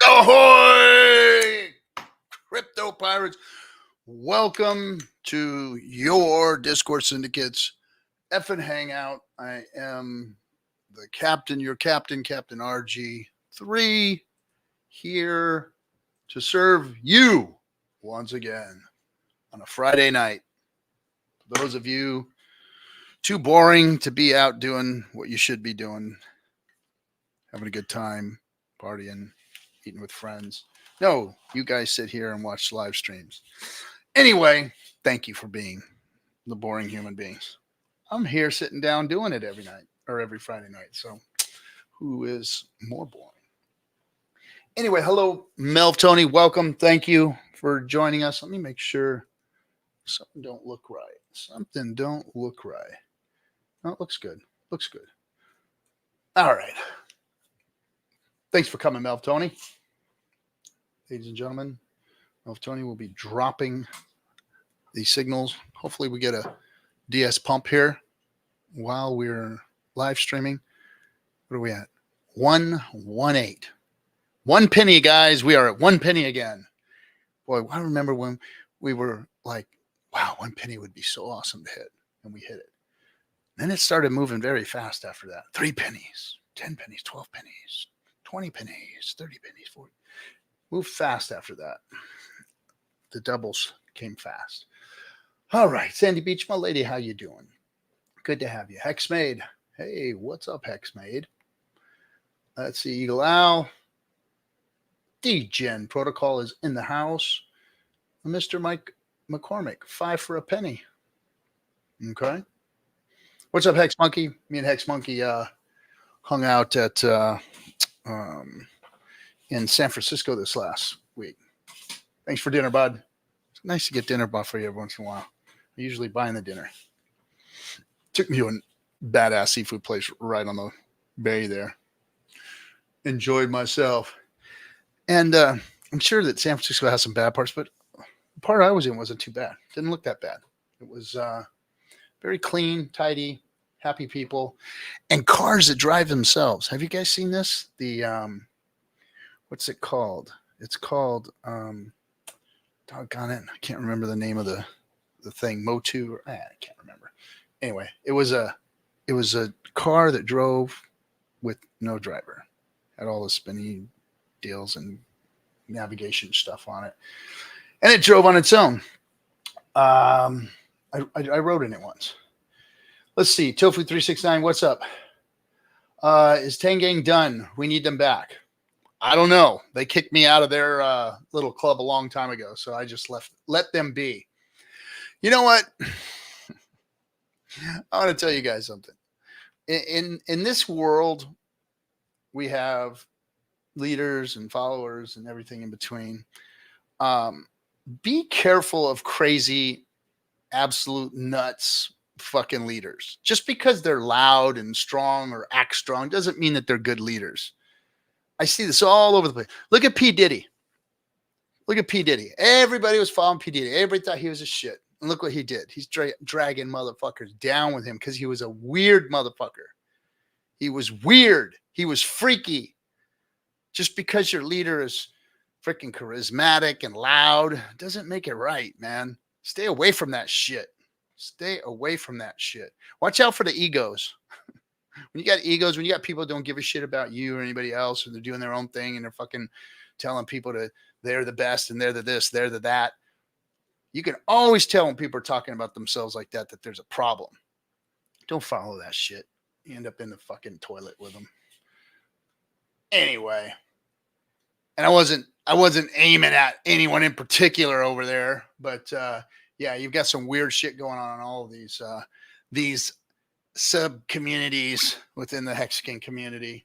Ahoy, crypto pirates. Welcome to your Discord Syndicate's FN Hangout. I am the captain, your captain, Captain RG3, here to serve you once again on a Friday night. For those of you too boring to be out doing what you should be doing, having a good time, partying, eating with friends. No, you guys sit here and watch live streams. Anyway, thank you for being the boring human beings. I'm here sitting down doing it every night or every Friday night. So who is more boring? Anyway, hello, Melv Tony. Welcome. Thank you for joining us. Let me make sure something don't look right. Something don't look right. No, it looks good. Looks good. All right. Thanks for coming, Melv Tony. Ladies and gentlemen, Melv Tony will be dropping these signals. Hopefully we get a DS pump here while we're live streaming. What are we at? 118. 1 penny, guys. We are at 1 penny again. Boy, I remember when we were like, wow, 1 penny would be so awesome to hit. And we hit it. Then it started moving very fast after that. 3 pennies, 10 pennies, 12 pennies. 20 pennies, 30 pennies, 40. Moved fast after that. The doubles came fast. All right, Sandy Beach, my lady, how you doing? Good to have you. Hexmade. Hey, what's up, Hexmade? Let's see, Eagle Owl. D-Gen Protocol is in the house. Mr. Mike McCormick, 5 for a penny. Okay. What's up, Hex Monkey? Me and Hex Monkey hung out at in San Francisco this last week. Thanks for dinner, bud. It's nice to get dinner bought for you every once in a while. I'm usually buying the dinner. Took me to a badass seafood place right on the bay there. Enjoyed myself. And I'm sure that San Francisco has some bad parts, but the part I was in wasn't too bad. Didn't look that bad. It was very clean, tidy, happy people, and cars that drive themselves. Have you guys seen this? The what's it called? It's called doggone it. I can't remember the name of the thing. Motu. I can't remember. Anyway, it was a car that drove with no driver. Had all the spinny deals and navigation stuff on it, and it drove on its own. I rode in it once. Let's see. Tofu369, what's up? Is Tangang done? We need them back. I don't know. They kicked me out of their little club a long time ago, so I just let them be. You know what? I want to tell you guys something. In this world, we have leaders and followers and everything in between. Be careful of crazy, absolute nuts fucking leaders. Just because they're loud and strong or act strong doesn't mean that they're good leaders. I see this all over the place. Look at P. Diddy. Look at P. Diddy. Everybody was following P. Diddy. Everybody thought he was a shit. And look what he did. He's dragging motherfuckers down with him because he was a weird motherfucker. He was weird. He was freaky. Just because your leader is freaking charismatic and loud doesn't make it right, man. Stay away from that shit. Stay away from that shit. Watch out for the egos. When you got egos, when you got people who don't give a shit about you or anybody else, or they're doing their own thing and they're fucking telling people they're the best and they're the this, they're the that. You can always tell when people are talking about themselves like that there's a problem. Don't follow that shit. You end up in the fucking toilet with them. Anyway, and I wasn't aiming at anyone in particular over there, but yeah, you've got some weird shit going on in all of these sub communities within the Hexican community.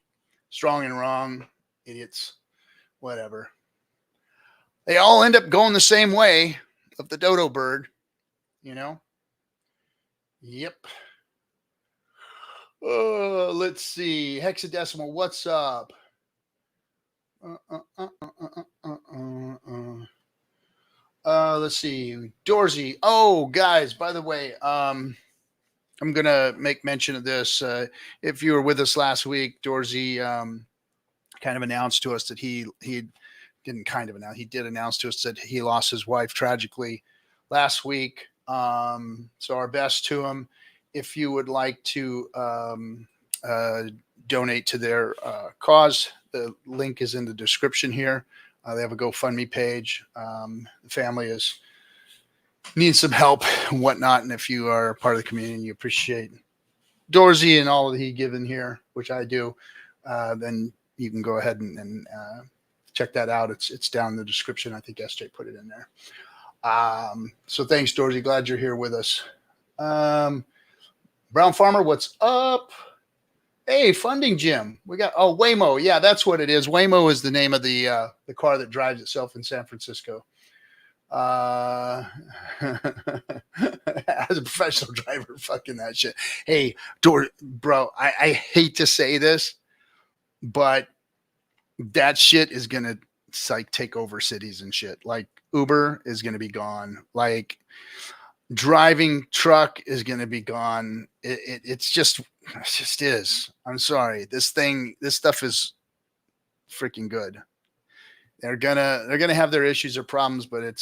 Strong and wrong, idiots, whatever. They all end up going the same way of the dodo bird, you know? Yep. Let's see. Hexadecimal, what's up? Let's see. Doorzy. Oh, guys, by the way, I'm going to make mention of this. If you were with us last week, Doorzy kind of announced to us that he didn't kind of announce. He did announce to us that he lost his wife tragically last week. So our best to him. If you would like to donate to their cause, the link is in the description here. They have a GoFundMe page. The family needs some help and whatnot. And if you are a part of the community and you appreciate Doorzy and all that he given here, which I do, then you can go ahead and check that out. It's down in the description. I think SJ put it in there. So thanks, Doorzy. Glad you're here with us. Brown Farmer, what's up? Hey, Funding Jim. We got Waymo. Yeah, that's what it is. Waymo is the name of the car that drives itself in San Francisco. As a professional driver, fucking that shit. Hey, bro, I hate to say this, but that shit is gonna like take over cities and shit. Like Uber is gonna be gone. Like driving truck is going to be gone. It just is. I'm sorry. This stuff is freaking good. They're gonna have their issues or problems, but it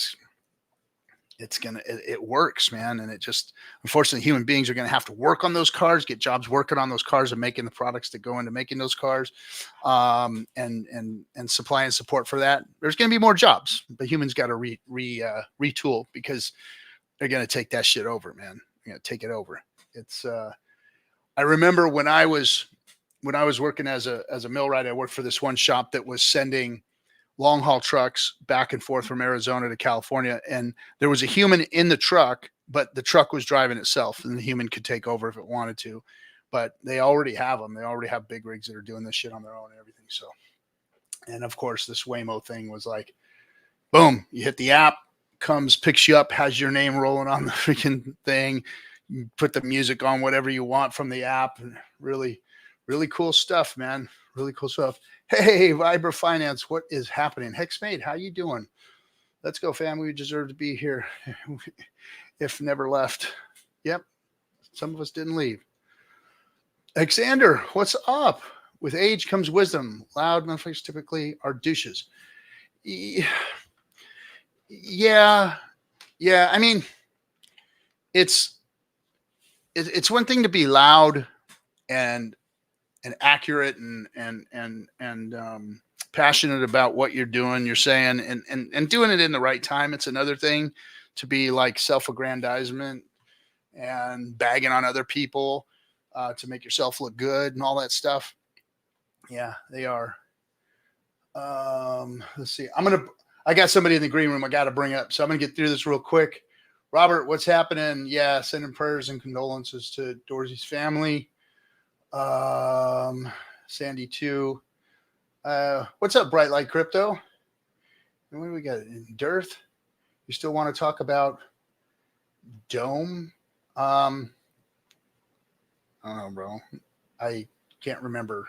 works, man. And it just, unfortunately, human beings are going to have to work on those cars, get jobs working on those cars and making the products that go into making those cars, and supply and support for that. There's going to be more jobs, but humans got to retool because they're going to take that shit over, man. They're going to take it over. It's, I remember when I was working as a millwright, I worked for this one shop that was sending long haul trucks back and forth from Arizona to California. And there was a human in the truck, but the truck was driving itself and the human could take over if it wanted to, but they already have them. They already have big rigs that are doing this shit on their own and everything. So, and of course this Waymo thing was like, boom, you hit the app, comes, picks you up, has your name rolling on the freaking thing. You put the music on, whatever you want from the app. And really, really cool stuff, man. Really cool stuff. Hey, Vibra Finance, what is happening? Hexmate, how you doing? Let's go, fam. We deserve to be here. If never left. Yep. Some of us didn't leave. Alexander, what's up? With age comes wisdom. Loud motherfuckers typically are douches. Yeah. I mean, it's one thing to be loud and accurate and passionate about what you're doing, you're saying, and doing it in the right time. It's another thing to be like self-aggrandizement and bagging on other people to make yourself look good and all that stuff. Yeah, they are. Let's see. I got somebody in the green room I got to bring up, so I'm going to get through this real quick. Robert, what's happening? Yeah, sending prayers and condolences to Doorzy's family. Sandy too. What's up, Bright Light Crypto? And what do we got? In Dearth? You still want to talk about Dome? I don't know, bro. I can't remember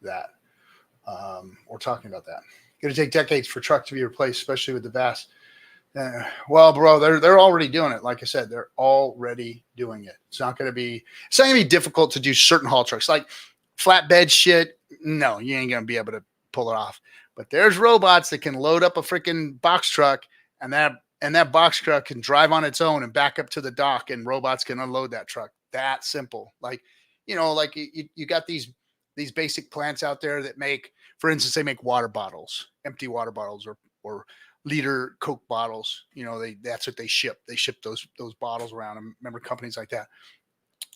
that. We're talking about that. Going to take decades for truck to be replaced, especially with the vast. Well, bro, they're already doing it. Like I said, they're already doing it. It's not going to be difficult to do certain haul trucks like flatbed shit. No, you ain't going to be able to pull it off. But there's robots that can load up a freaking box truck, and that box truck can drive on its own and back up to the dock, and robots can unload that truck. That simple. Like, like you got these these basic plants out there that make, for instance, they make water bottles, empty water bottles, or liter Coke bottles. You know, that's what they ship. They ship those bottles around. I remember companies like that.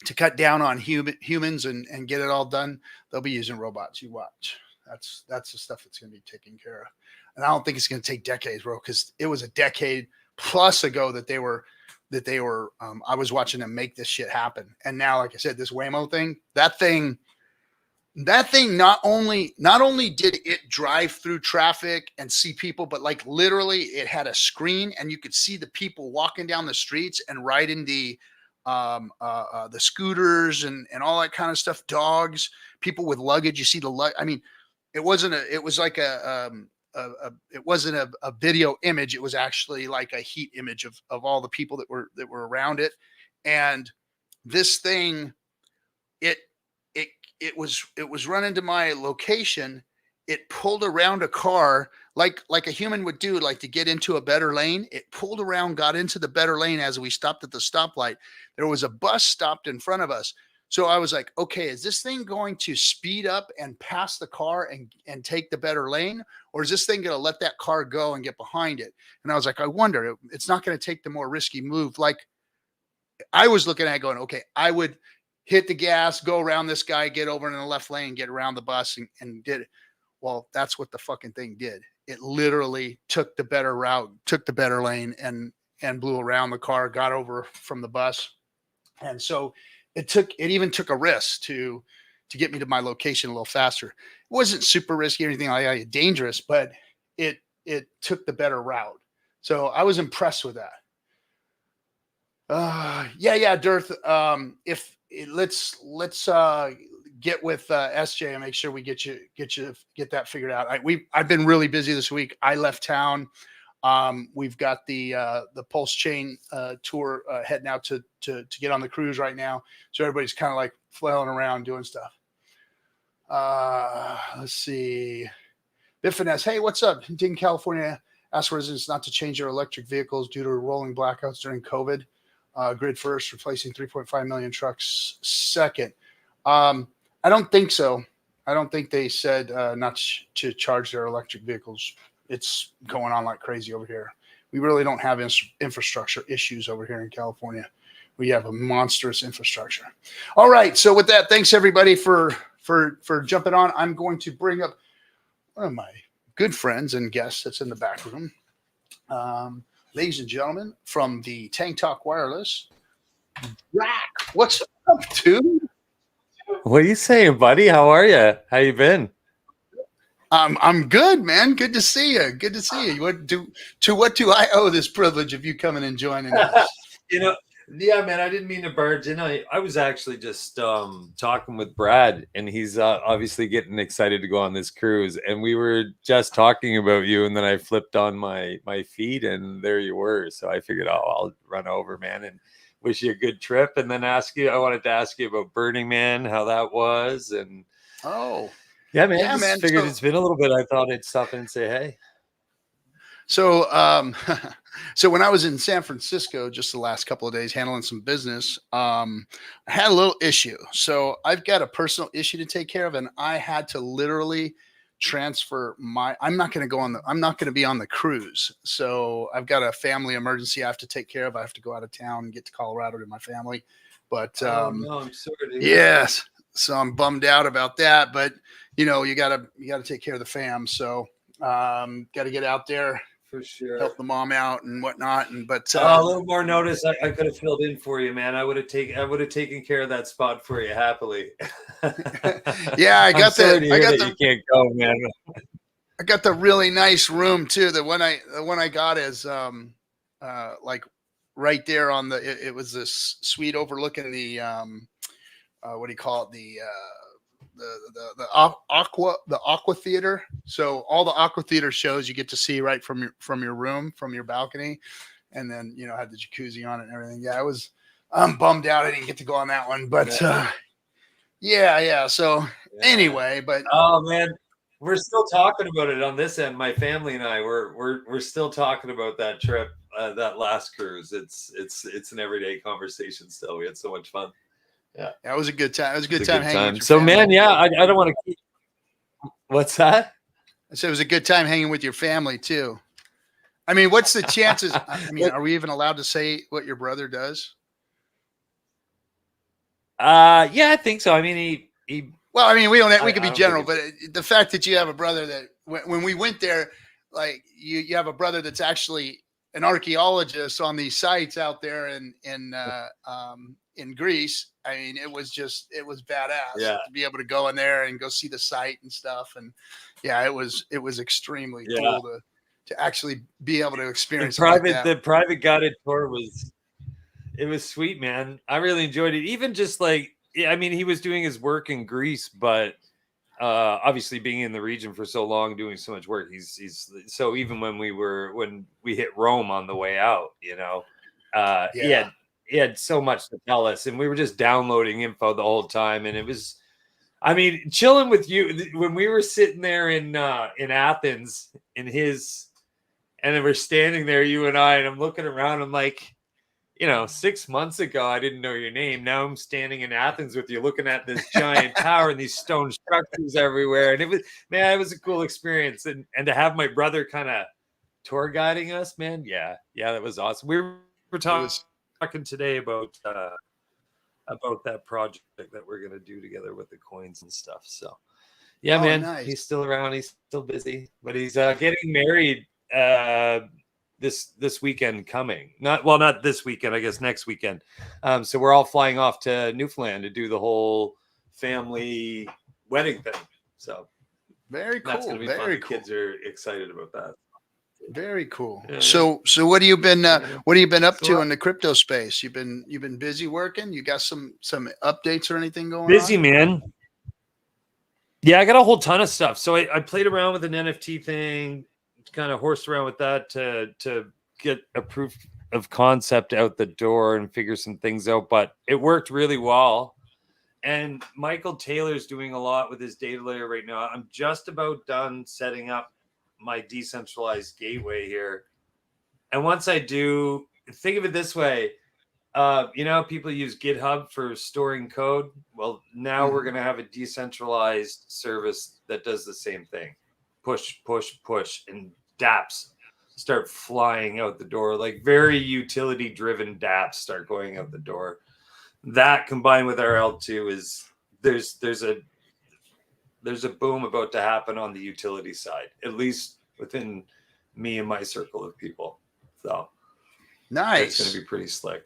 To cut down on humans and get it all done, they'll be using robots. You watch. That's the stuff that's going to be taken care of. And I don't think it's going to take decades, bro, because it was a decade plus ago that they were I was watching them make this shit happen. And now, like I said, this Waymo thing, that thing not only did it drive through traffic and see people, but like literally it had a screen and you could see the people walking down the streets and riding the scooters and all that kind of stuff, dogs, people with luggage. You see the I mean, it wasn't a video image. It was actually like a heat image of all the people that were around it. And this thing, it was running to my location. It pulled around a car like a human would do, like to get into a better lane. It pulled around, got into the better lane as we stopped at the stoplight. There was a bus stopped in front of us. So I was like, okay, is this thing going to speed up and pass the car and take the better lane? Or is this thing going to let that car go and get behind it? And I was like, I wonder, it's not going to take the more risky move. Like I was looking at it going, okay, I would hit the gas, go around this guy, get over in the left lane, get around the bus and did it. Well, that's what the fucking thing did. It literally took the better route, took the better lane and blew around the car, got over from the bus. And so it even took a risk to get me to my location a little faster. It wasn't super risky or anything like that, dangerous, but it took the better route. So I was impressed with that. Yeah, Dirth. Let's get with SJ and make sure we get that figured out. I've been really busy this week. I left town. We've got the PulseChain tour heading out to get on the cruise right now. So everybody's kind of like flailing around doing stuff. Let's see. Biffines, hey, what's up? Didn't California ask residents not to change their electric vehicles due to rolling blackouts during COVID? Grid first, replacing 3.5 million trucks second. I don't think so. I don't think they said not to charge their electric vehicles. It's going on like crazy over here. We really don't have infrastructure issues over here in California. We have a monstrous infrastructure. All right. So with that, thanks everybody for jumping on. I'm going to bring up one of my good friends and guests that's in the back room. Ladies and gentlemen, from the Tank Talk Wireless, Rack. What's up, dude? What are you saying, buddy? How are you? How you been? I'm good, man. Good to see you. Good to see you. What do I owe this privilege of you coming and joining us? Yeah, man. I didn't mean to barge in. I was actually just talking with Brad, and he's obviously getting excited to go on this cruise. And we were just talking about you, and then I flipped on my feed, and there you were. So I figured, I'll run over, man, and wish you a good trip, and then I wanted to ask you about Burning Man, how that was, and yeah, man. Figured it's been a little bit. I thought I'd stop in and say hey. So, so when I was in San Francisco just the last couple of days handling some business, I had a little issue. So I've got a personal issue to take care of, and I had to literally transfer I'm not going to be on the cruise. So I've got a family emergency I have to take care of. I have to go out of town and get to Colorado to my family. But no, I'm sorry. Yes. So I'm bummed out about that, but you gotta take care of the fam. So got to get out there for sure, help the mom out and whatnot. But a little more notice, I could have filled in for you, man. I would have taken care of that spot for you happily. Yeah, I got that. You can't go, man. I got the really nice room too. The one I got is like right there on it was this suite overlooking the what do you call it, the aqua theater. So all the aqua theater shows you get to see right from your room, from your balcony, and then had the jacuzzi on it and everything. Yeah, I'm bummed out I didn't get to go on that one, but yeah. So anyway, but oh man, we're still talking about it on this end. My family and I we're still talking about that trip, that last cruise. It's an everyday conversation still. We had so much fun. Yeah. That was a good time. It was a good It's a time good hanging time. with your So, family. man, yeah, I don't want to keep. What's that? I said it was a good time hanging with your family too. I mean, what's the chances? I mean, are we even allowed to say what your brother does? Yeah, I think so. I mean, he Well, I mean, we don't. We I could be don't think general, but the fact that you have a brother that when we went there, like you have a brother that's actually an archaeologist on these sites out there in Greece. I mean, it was badass Yeah. to be able to go in there and go see the site and stuff. And yeah, it was extremely Yeah. cool to actually be able to experience something like that. The private guided tour was sweet, man. I really enjoyed it. Even just like, I mean, he was doing his work in Greece, but obviously being in the region for so long, doing so much work, he's so even when we hit Rome on the way out, you know, he had so much to tell us, and we were just downloading info the whole time, and it was, I mean, chilling with you when we were sitting there in Athens and then we're standing there, you and I, and I'm looking around, I'm like, you know, 6 months ago, I didn't know your name. Now I'm standing in Athens with you, looking at this giant tower and these stone structures everywhere. And it was a cool experience. And to have my brother kind of tour guiding us, man. Yeah, that was awesome. We were talking today about that project that we're going to do together with the coins and stuff. So yeah, man, nice. He's still around. He's still busy, but he's getting married this weekend coming. Not this weekend, I guess next weekend. So we're all flying off to Newfoundland to do the whole family wedding thing. So very cool. That's gonna be fun. The kids are excited about that. Very cool. Yeah. So what have you been up to in the crypto space? You've been busy working? You got some updates or anything going on? Busy, man. Yeah, I got a whole ton of stuff. So I played around with an NFT thing, kind of horsed around with that to get a proof of concept out the door and figure some things out, but it worked really well. And Michael Taylor's doing a lot with his data layer right now. I'm just about done setting up my decentralized gateway here. And once I do, think of it this way. You know, people use GitHub for storing code. Well, now we're going to have a decentralized service that does the same thing. Push, and dApps start flying out the door. Like very utility-driven dApps start going out the door. That combined with our L2 is there's a boom about to happen on the utility side, at least within me and my circle of people. So nice. It's going to be pretty slick.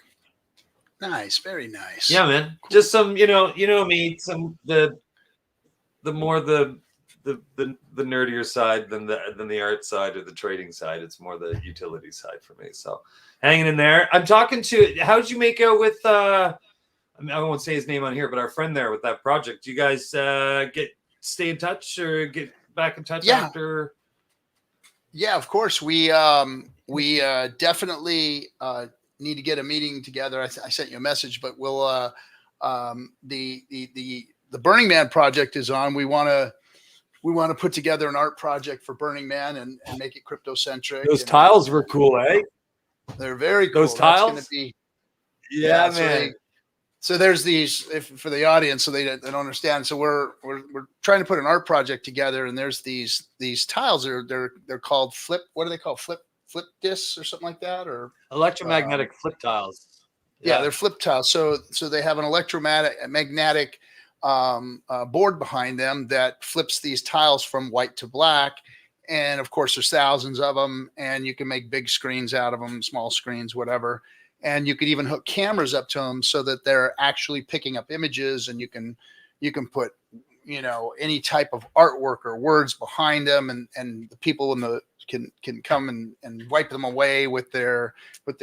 Nice, very nice. Yeah, man. Cool. Just some, you know me, some the more the nerdier side than the art side or the trading side. It's more the utility side for me. So hanging in there. I'm talking to. How'd you make out with? I won't say his name on here, but our friend there with that project. You guys stay in touch or get back in touch after? Yeah, of course. We definitely need to get a meeting together. I sent you a message, but we'll the Burning Man project is on. We want to put together an art project for Burning Man and make it crypto centric. Those tiles were cool, eh? They're very cool. Those tiles. That's gonna be, man. So there's these for the audience, so they don't understand. So we're trying to put an art project together, and there's these tiles. They're called flip. What are they called? Flip discs or something like that, or electromagnetic flip tiles. Yeah, they're flip tiles. So they have an magnetic board behind them that flips these tiles from white to black. And of course, there's thousands of them, and you can make big screens out of them, small screens, whatever. And you could even hook cameras up to them so that they're actually picking up images, and you can put, any type of artwork or words behind them, and the people can come and wipe them away with their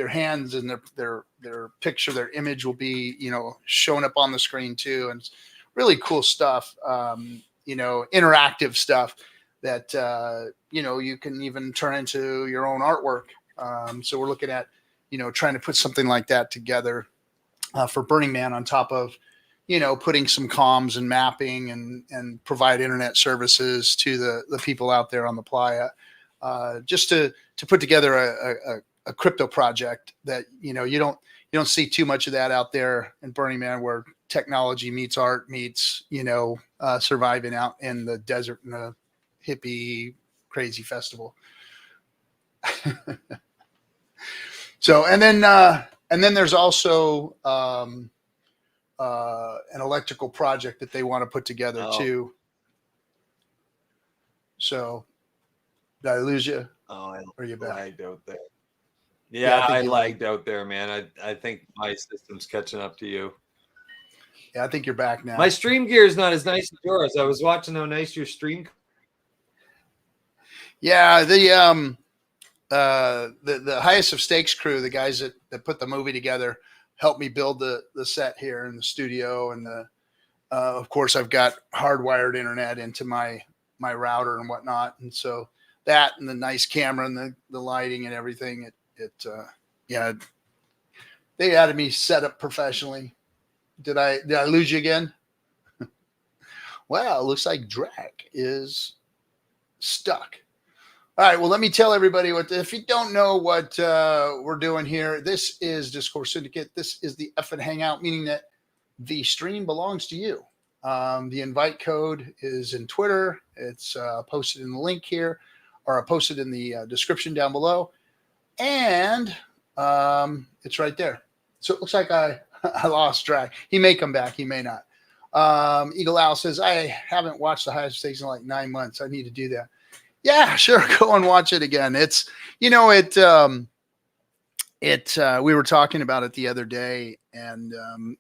hands, and their picture, their image will be, showing up on the screen too. And it's really cool stuff, interactive stuff that, you can even turn into your own artwork. So we're looking at, trying to put something like that together for Burning Man on top of, putting some comms and mapping and provide internet services to the people out there on the playa, just to put together a crypto project that, you don't see too much of that out there in Burning Man, where technology meets art meets, surviving out in the desert in a hippie crazy festival. So, and then there's also an electrical project that they want to put together too. So, did I lose you? Oh, Are you back? lagged out there. Yeah, I lagged out there, man. I think my system's catching up to you. Yeah, I think you're back now. My stream gear is not as nice as yours. I was watching how nice your stream. Yeah, the highest of stakes crew, the guys that put the movie together, helped me build the set here in the studio, and of course I've got hardwired internet into my router and whatnot, and so that and the nice camera and the lighting and everything, they had me set up professionally. Did I lose you again? Well, it looks like Drac is stuck. All right, well, let me tell everybody if you don't know what we're doing here, this is Discourse Syndicate. This is the FN Hangout, meaning that the stream belongs to you. The invite code is in Twitter. It's posted in the link here, or posted in the description down below. And it's right there. So it looks like I lost track. He may come back. He may not. Eagle Owl says, I haven't watched the highest stakes in like 9 months. I need to do that. Yeah, sure. Go and watch it again. It's, we were talking about it the other day, and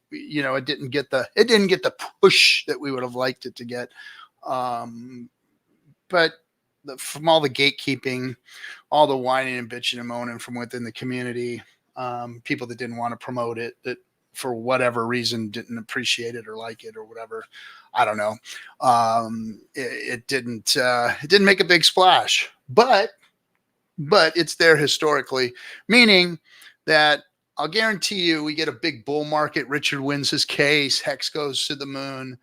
it didn't get the push that we would have liked it to get. But from all the gatekeeping, all the whining and bitching and moaning from within the community, people that didn't want to promote it, that for whatever reason didn't appreciate it or like it or whatever, I don't know. It didn't make a big splash, but it's there historically, meaning that I'll guarantee you we get a big bull market. Richard wins his case. Hex goes to the moon.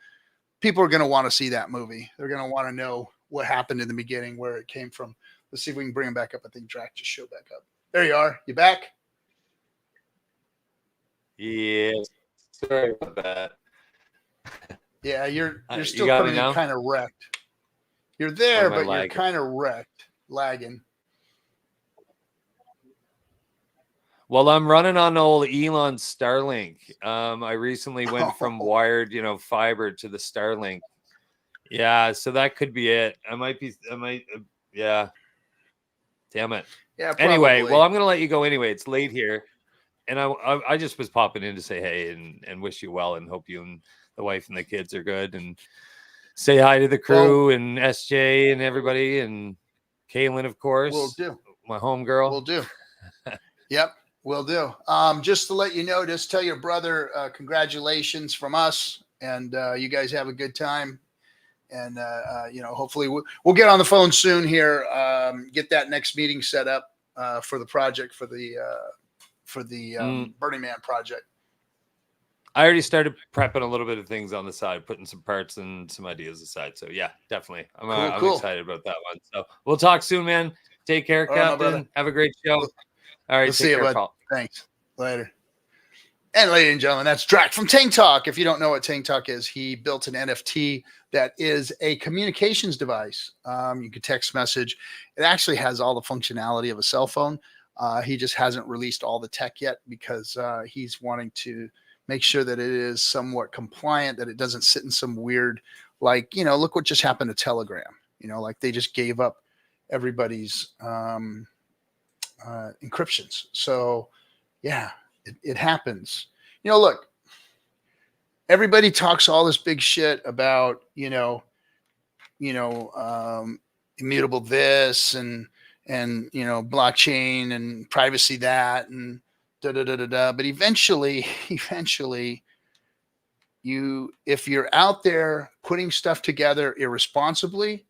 People are going to want to see that movie. They're going to want to know what happened in the beginning, where it came from. Let's see if we can bring him back up. I think Drac just showed back up. There you are. You back? Yes. Sorry about that. Yeah, you're still coming in kind of wrecked. You're there, but you're kind of wrecked, lagging. Well, I'm running on old Elon's Starlink. I recently went from wired, fiber to the Starlink. Yeah, so that could be it. Yeah. Damn it. Yeah. Probably. Anyway, well, I'm gonna let you go anyway. It's late here, and I just was popping in to say hey and wish you well, and hope you and the wife and the kids are good, and say hi to the crew and SJ and everybody, and Kaylin, of course. Will do. My homegirl. Will do. Yep. Will do. Just to let you know, just tell your brother congratulations from us, and you guys have a good time. And hopefully we'll get on the phone soon here. Get that next meeting set up for the project, for the Burning Man project. I already started prepping a little bit of things on the side, putting some parts and some ideas aside. So yeah, definitely. I'm excited about that one. So we'll talk soon, man. Take care, Captain. Have a great show. All right. See you, bud. Thanks. Later. And ladies and gentlemen, that's Drac from Tank Talk. If you don't know what Tank Talk is, he built an NFT that is a communications device. You can text message. It actually has all the functionality of a cell phone. He just hasn't released all the tech yet because he's wanting to make sure that it is somewhat compliant, that it doesn't sit in some weird, look what just happened to Telegram. Like they just gave up everybody's encryptions. So yeah, it happens. Look, everybody talks all this big shit about, immutable this and blockchain and privacy that and but eventually if you're out there putting stuff together irresponsibly,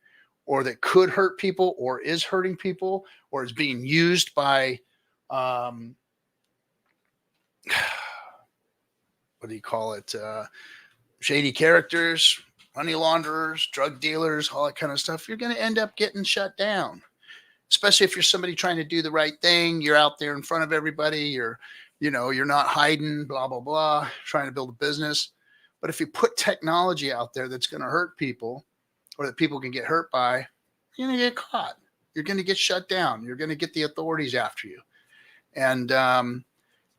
or that could hurt people, or is hurting people, or is being used by what do you call it? Shady characters, money launderers, drug dealers, all that kind of stuff, you're going to end up getting shut down. Especially if you're somebody trying to do the right thing, you're out there in front of everybody, you're not hiding, blah, blah, blah, trying to build a business. But if you put technology out there that's going to hurt people or that people can get hurt by, you're going to get caught. You're going to get shut down. You're going to get the authorities after you. And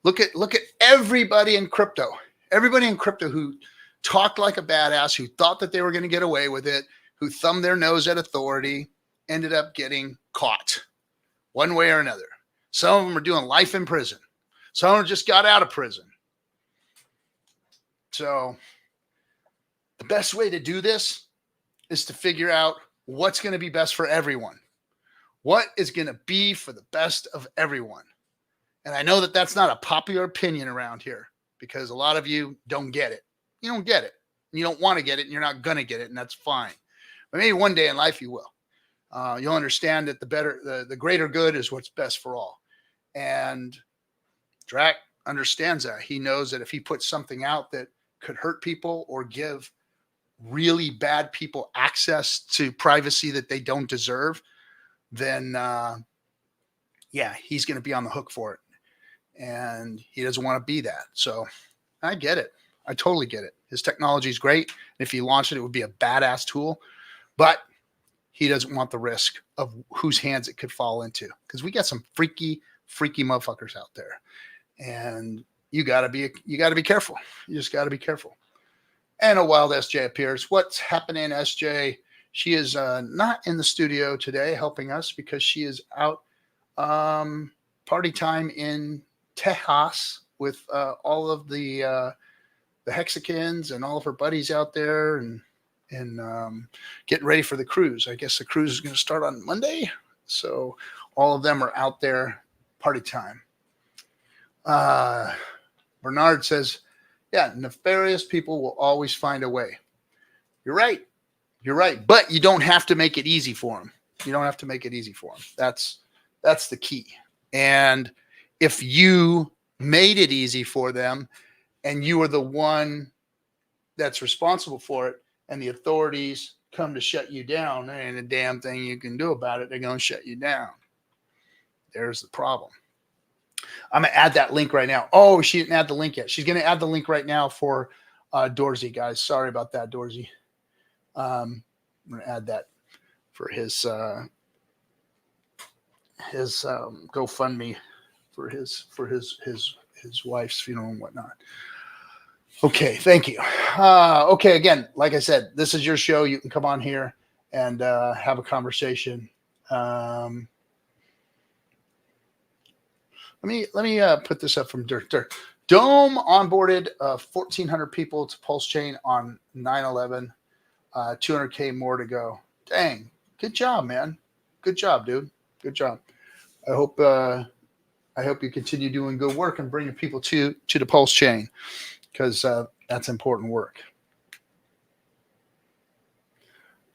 look at everybody in crypto. Everybody in crypto who talked like a badass, who thought that they were going to get away with it, who thumbed their nose at authority, ended up getting caught one way or another. Some of them are doing life in prison. Some of them just got out of prison. So the best way to do this is to figure out what's going to be best for everyone. What is going to be for the best of everyone? And I know that that's not a popular opinion around here because a lot of you don't get it. You don't get it. You don't want to get it, and you're not going to get it, and that's fine. But maybe one day in life you will. You'll understand that the greater good is what's best for all. And Drac understands that. He knows that if he puts something out that could hurt people or give really bad people access to privacy that they don't deserve, then he's going to be on the hook for it. And he doesn't want to be that. So I get it. I totally get it. His technology is great. If he launched it, it would be a badass tool. But he doesn't want the risk of whose hands it could fall into. Because we got some freaky motherfuckers out there. And you gotta be careful. You just gotta be careful. And a wild SJ appears. What's happening, SJ? She is not in the studio today helping us because she is out party time in Tejas with all of the Hexicans and all of her buddies out there and getting ready for the cruise. I guess the cruise is going to start on Monday. So all of them are out there party time. Bernard says, yeah, nefarious people will always find a way. You're right. You're right. But you don't have to make it easy for them. You don't have to make it easy for them. That's the key. And if you made it easy for them and you are the one that's responsible for it and the authorities come to shut you down, there ain't a damn thing you can do about it. They're going to shut you down. There's the problem. I'm going to add that link right now. Oh, she didn't add the link yet. She's going to add the link right now for Doorzy, guys. Sorry about that, Doorzy. I'm going to add that for his GoFundMe for his wife's funeral and whatnot. Okay, thank you. Okay, again, like I said, this is your show. You can come on here and have a conversation. Let me put this up from Dirk. Dome onboarded 1,400 people to PulseChain on 9/11. 200K more to go. Dang, good job, man. Good job, dude. Good job. I hope you continue doing good work and bringing people to the PulseChain because that's important work.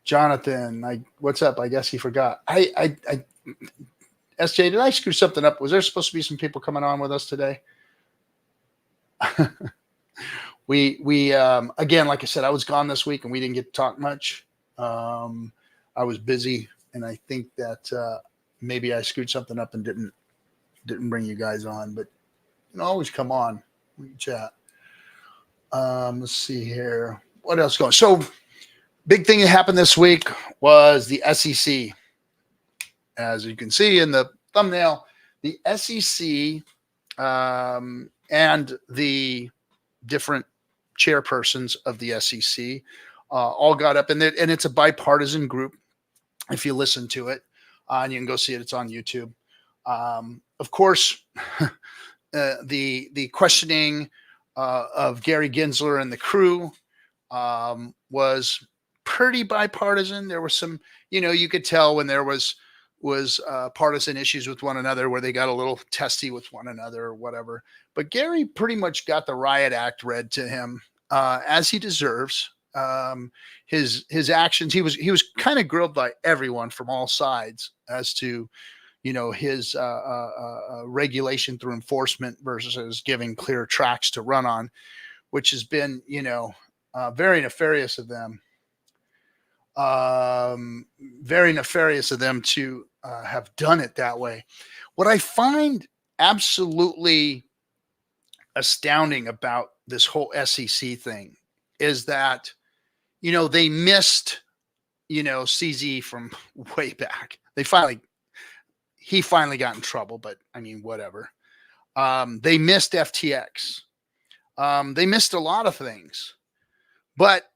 Jonathan, what's up? I guess he forgot. SJ, did I screw something up? Was there supposed to be some people coming on with us today? we again, like I said, I was gone this week and we didn't get to talk much. I was busy, and I think that maybe I screwed something up and didn't bring you guys on. But you know, always come on. We can chat. Let's see here. What else going? So, big thing that happened this week was the SEC. As you can see in the thumbnail, the SEC and the different chairpersons of the SEC all got up, and it's a bipartisan group. If you listen to it, and you can go see it, it's on YouTube. Of course, the questioning of Gary Gensler and the crew was pretty bipartisan. There were some, you could tell when there was partisan issues with one another where they got a little testy with one another or whatever. But Gary pretty much got the riot act read to him as he deserves. His actions, he was kind of grilled by everyone from all sides as to, his regulation through enforcement versus giving clear tracks to run on, which has been, very nefarious of them. Very nefarious of them to have done it that way. What I find absolutely astounding about this whole SEC thing is that, they missed, CZ from way back. He finally got in trouble, but I mean, whatever. They missed FTX. They missed a lot of things, but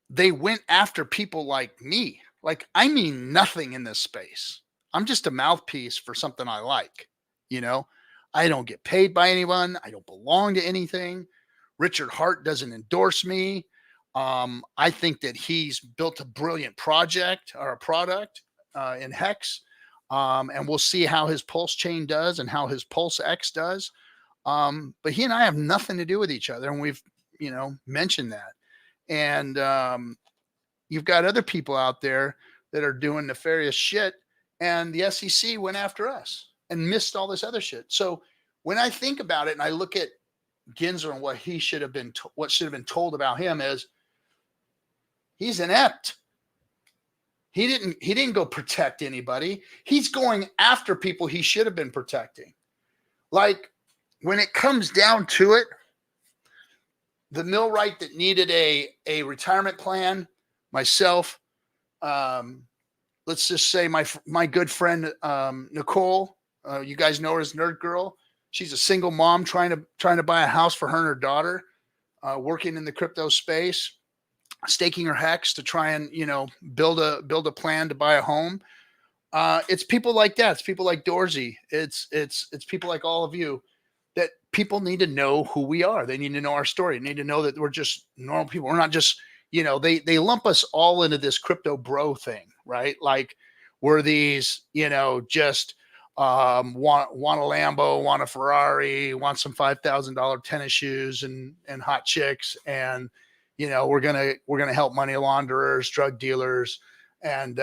they went after people like me. Like, I mean nothing in this space. I'm just a mouthpiece for something I like. I don't get paid by anyone. I don't belong to anything. Richard Hart doesn't endorse me. I think that he's built a brilliant project or a product in Hex. And we'll see how his PulseChain does and how his PulseX does. But he and I have nothing to do with each other. And we've, mentioned that. And you've got other people out there that are doing nefarious shit. And the SEC went after us and missed all this other shit. So when I think about it and I look at Ginzer and what he should have been, what should have been told about him is he's inept. He didn't go protect anybody. He's going after people he should have been protecting. Like, when it comes down to it, the millwright that needed a retirement plan, myself, let's just say my good friend Nicole, you guys know her as Nerd Girl. She's a single mom trying to buy a house for her and her daughter, working in the crypto space, staking her Hex to try and build a plan to buy a home. It's people like that. It's people like Doorzy. It's people like all of you that people need to know who we are. They need to know our story. They need to know that we're just normal people. We're not just they lump us all into this crypto bro thing, right? Like we're these just want a Lambo, want a Ferrari, want some $5,000 tennis shoes and hot chicks, and we're gonna help money launderers, drug dealers, and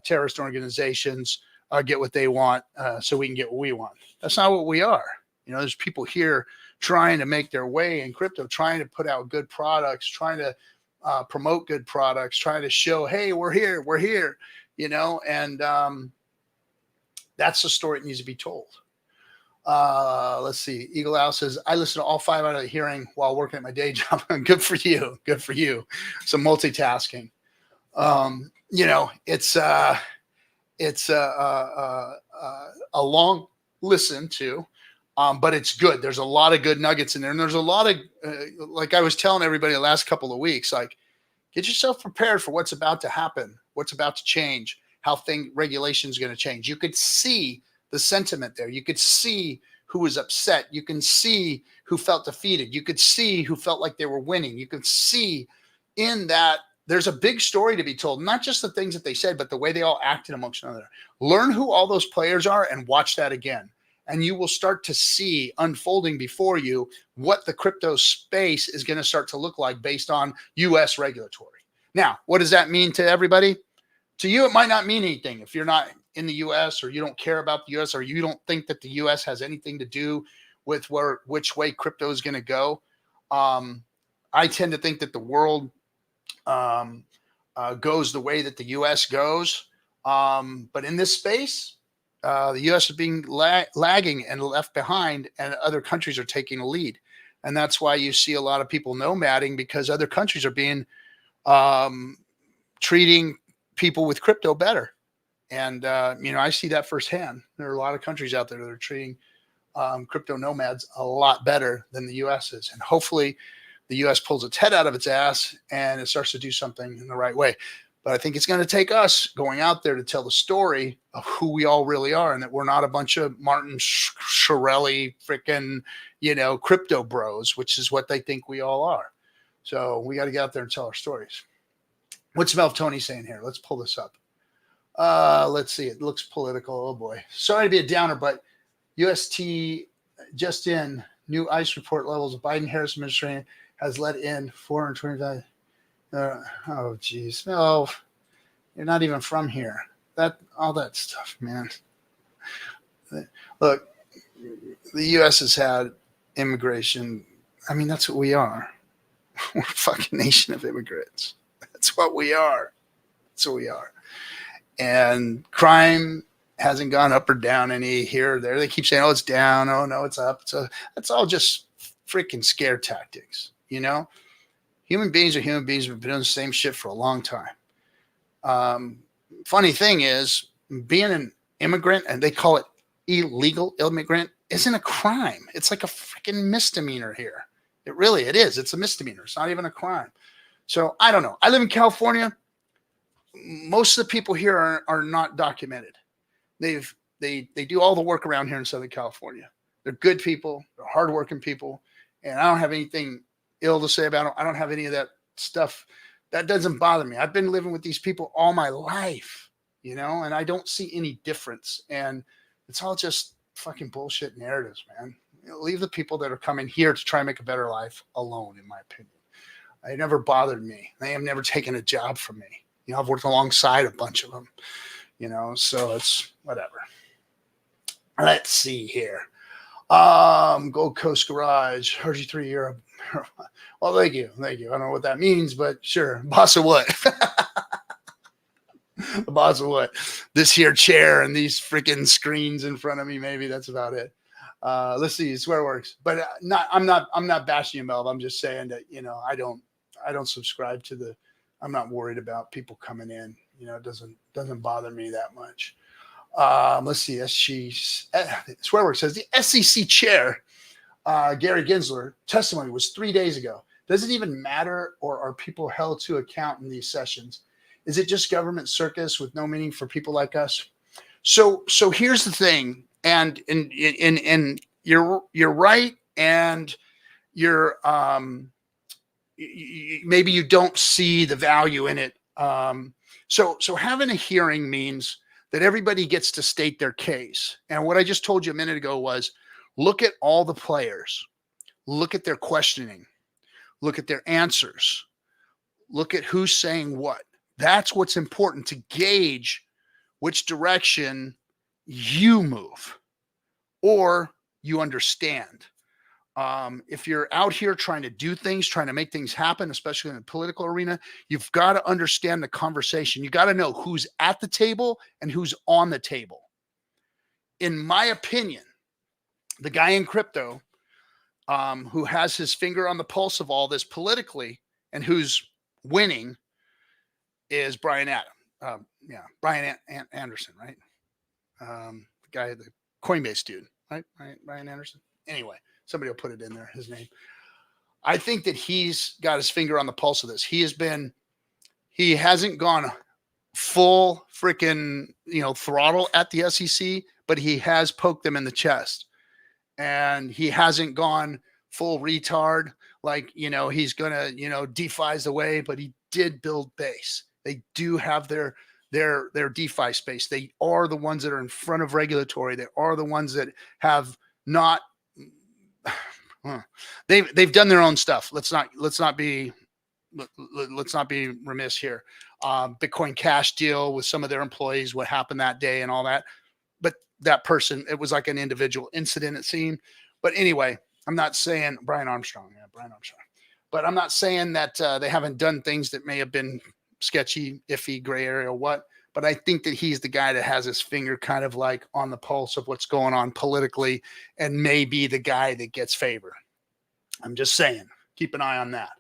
terrorist organizations get what they want, so we can get what we want. That's not what we are. There's people here trying to make their way in crypto, trying to put out good products, trying to promote good products, trying to show, hey, we're here, and that's the story that needs to be told. Let's see. Eagle Owl says, I listened to all 5 out of the hearing while working at my day job. Good for you. Good for you. Some multitasking. It's a long listen to, but it's good. There's a lot of good nuggets in there. And there's a lot of, like I was telling everybody the last couple of weeks, like, get yourself prepared for what's about to happen, what's about to change, how regulation is going to change. You could see the sentiment there. You could see who was upset. You can see who felt defeated. You could see who felt like they were winning. You could see in that there's a big story to be told, not just the things that they said, but the way they all acted amongst one another. Learn who all those players are and watch that again. And you will start to see unfolding before you what the crypto space is going to start to look like based on U.S. regulatory. Now, what does that mean to everybody? To you, it might not mean anything if you're not in the U.S. or you don't care about the U.S. or you don't think that the U.S. has anything to do with which way crypto is going to go. I tend to think that the world goes the way that the U.S. goes. But in this space, the U.S. is being lagging and left behind, and other countries are taking a lead. And that's why you see a lot of people nomading, because other countries are being treating people with crypto better. And, I see that firsthand. There are a lot of countries out there that are treating crypto nomads a lot better than the U.S. is. And hopefully the U.S. pulls its head out of its ass and it starts to do something in the right way. But I think it's going to take us going out there to tell the story of who we all really are, and that we're not a bunch of Martin Shkreli freaking, crypto bros, which is what they think we all are. So we got to get out there and tell our stories. What's Melv Tony saying here? Let's pull this up. Let's see. It looks political. Oh boy. Sorry to be a downer, but UST just in new ICE report levels. Biden-Harris administration has let in 425. Oh geez. No, you're not even from here. All that stuff, man. Look, the U.S. has had immigration. I mean, that's what we are. We're a fucking nation of immigrants. That's what we are. That's what we are. And crime hasn't gone up or down any here or there. They keep saying, oh, it's down. Oh, no, it's up. So that's all just freaking scare tactics. Human beings are human beings. We've been doing the same shit for a long time. Funny thing is, being an immigrant, and they call it illegal immigrant, isn't a crime. It's like a freaking misdemeanor here. It is. It's a misdemeanor. It's not even a crime. So I don't know. I live in California. Most of the people here are not documented. They do all the work around here in Southern California. They're good people. They're hardworking people. And I don't have anything ill to say about them. I don't have any of that stuff. That doesn't bother me. I've been living with these people all my life, and I don't see any difference. And it's all just fucking bullshit narratives, man. Leave the people that are coming here to try and make a better life alone, in my opinion. It never bothered me. They have never taken a job from me. I've worked alongside a bunch of them, so it's whatever. Let's see here. Gold Coast Garage, RG3 Europe. Well, thank you. I don't know what that means, but sure. Boss of what? The boss of what? This here chair and these freaking screens in front of me. Maybe that's about it. Let's see. Swear works, but I'm not bashing you, Mel. I'm just saying that, I don't subscribe to the, I'm not worried about people coming in, it doesn't bother me that much. Let's see. Swearworks says the SEC chair, Gary Gensler, testimony was 3 days ago. Does it even matter, or are people held to account in these sessions? Is it just government circus with no meaning for people like us? So here's the thing, and you're right, and you're maybe you don't see the value in it. So having a hearing means that everybody gets to state their case. And what I just told you a minute ago was, look at all the players, look at their questioning, look at their answers, look at who's saying what. That's what's important to gauge which direction you move or you understand. If you're out here trying to do things, trying to make things happen, especially in the political arena, you've got to understand the conversation. You got to know who's at the table and who's on the table. In my opinion, the guy in crypto who has his finger on the pulse of all this politically and who's winning is Brian Anderson, right? The guy, the Coinbase dude, right? Brian Anderson. Anyway, somebody will put it in there, his name. I think that he's got his finger on the pulse of this. He hasn't gone full freaking, throttle at the SEC, but he has poked them in the chest. And he hasn't gone full retard. Like, he's going to, DeFi's the way, but he did build base. They do have their DeFi space. They are the ones that are in front of regulatory. They are the ones that have not, they've done their own stuff. Let's not be remiss here. Bitcoin Cash deal with some of their employees, what happened that day and all that. But that person, it was like an individual incident, it seemed. But anyway, I'm not saying Brian Armstrong. But I'm not saying that they haven't done things that may have been sketchy, iffy, gray area, what. But I think that he's the guy that has his finger kind of like on the pulse of what's going on politically and maybe the guy that gets favor. I'm just saying, keep an eye on that.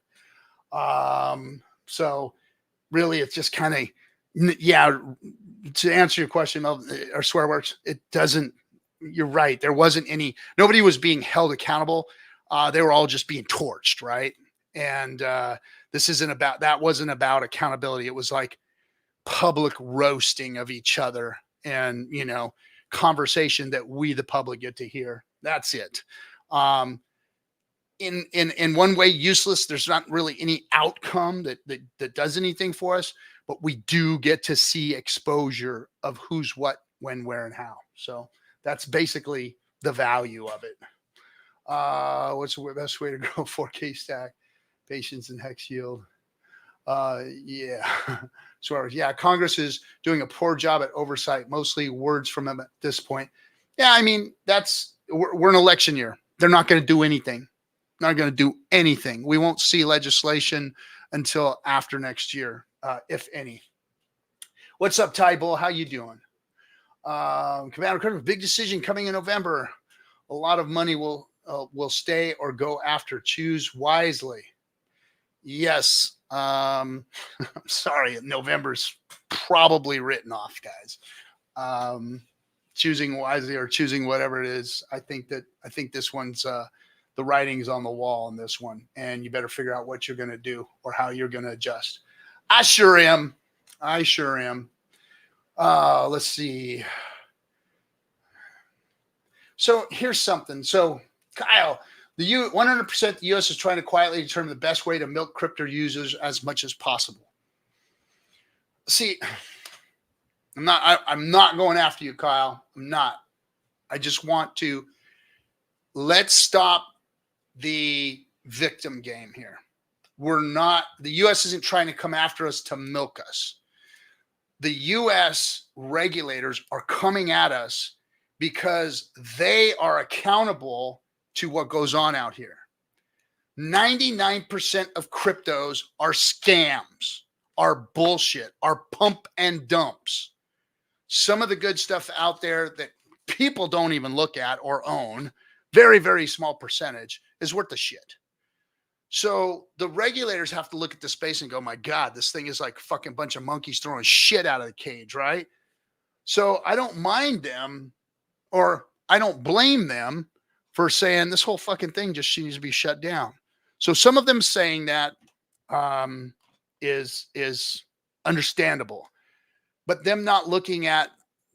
So really, it's just kind of, to answer your question, or Swearworks, it doesn't, you're right. There wasn't nobody was being held accountable. They were all just being torched, right? And that wasn't about accountability. It was like public roasting of each other and, conversation that we, the public, get to hear. That's it. In one way, useless. There's not really any outcome that does anything for us, but we do get to see exposure of who's what, when, where, and how. So that's basically the value of it. What's the best way to grow 4K stack? Patience and hex yield. So Congress is doing a poor job at oversight, mostly words from them at this point. Yeah, I mean, we're an election year. They're not going to do anything. Not going to do anything. We won't see legislation until after next year, if any. What's up, Ty Bull? How you doing? Commander, big decision coming in November. A lot of money will stay or go after. Choose wisely. Yes. I'm sorry. November's probably written off, guys. Choosing wisely or choosing whatever it is. I think this one's the writing's on the wall on this one, and you better figure out what you're going to do or how you're going to adjust. I sure am. Let's see. So here's something. So Kyle, 100% the U.S. is trying to quietly determine the best way to milk crypto users as much as possible. See, I'm not going after you, Kyle. I'm not. I just want to let's stop the victim game here. The U.S. isn't trying to come after us to milk us. The U.S. regulators are coming at us because they are accountable to what goes on out here. 99% of cryptos are scams, are bullshit, are pump and dumps. Some of the good stuff out there that people don't even look at or own, very, very small percentage, is worth the shit. So the regulators have to look at the space and go, my God, this thing is like a fucking bunch of monkeys throwing shit out of the cage, right? So I don't mind them, or I don't blame them for saying this whole fucking thing just needs to be shut down. So some of them saying that is understandable, but them not looking at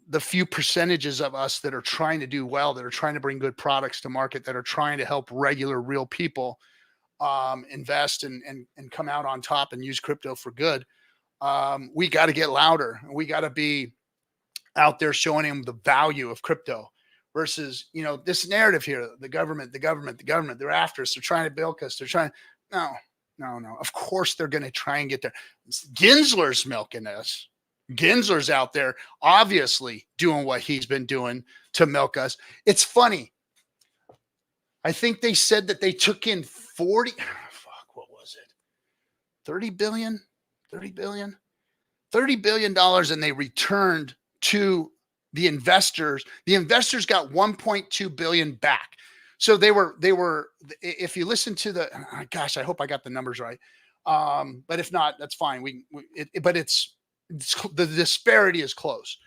the few percentages of us that are trying to do well, that are trying to bring good products to market, that are trying to help regular, real people invest and come out on top and use crypto for good. We got to get louder. We got to be out there showing them the value of crypto versus, this narrative here, the government, they're after us. They're trying to bilk us. They're trying. No. Of course they're going to try and get there. Gensler's milking us. Gensler's out there obviously doing what he's been doing to milk us. It's funny. I think they said that they took in 30 billion and they returned to the investors. The investors got 1.2 billion back. So they were, if you listen to I hope I got the numbers right. But if not, that's fine. But the disparity is close.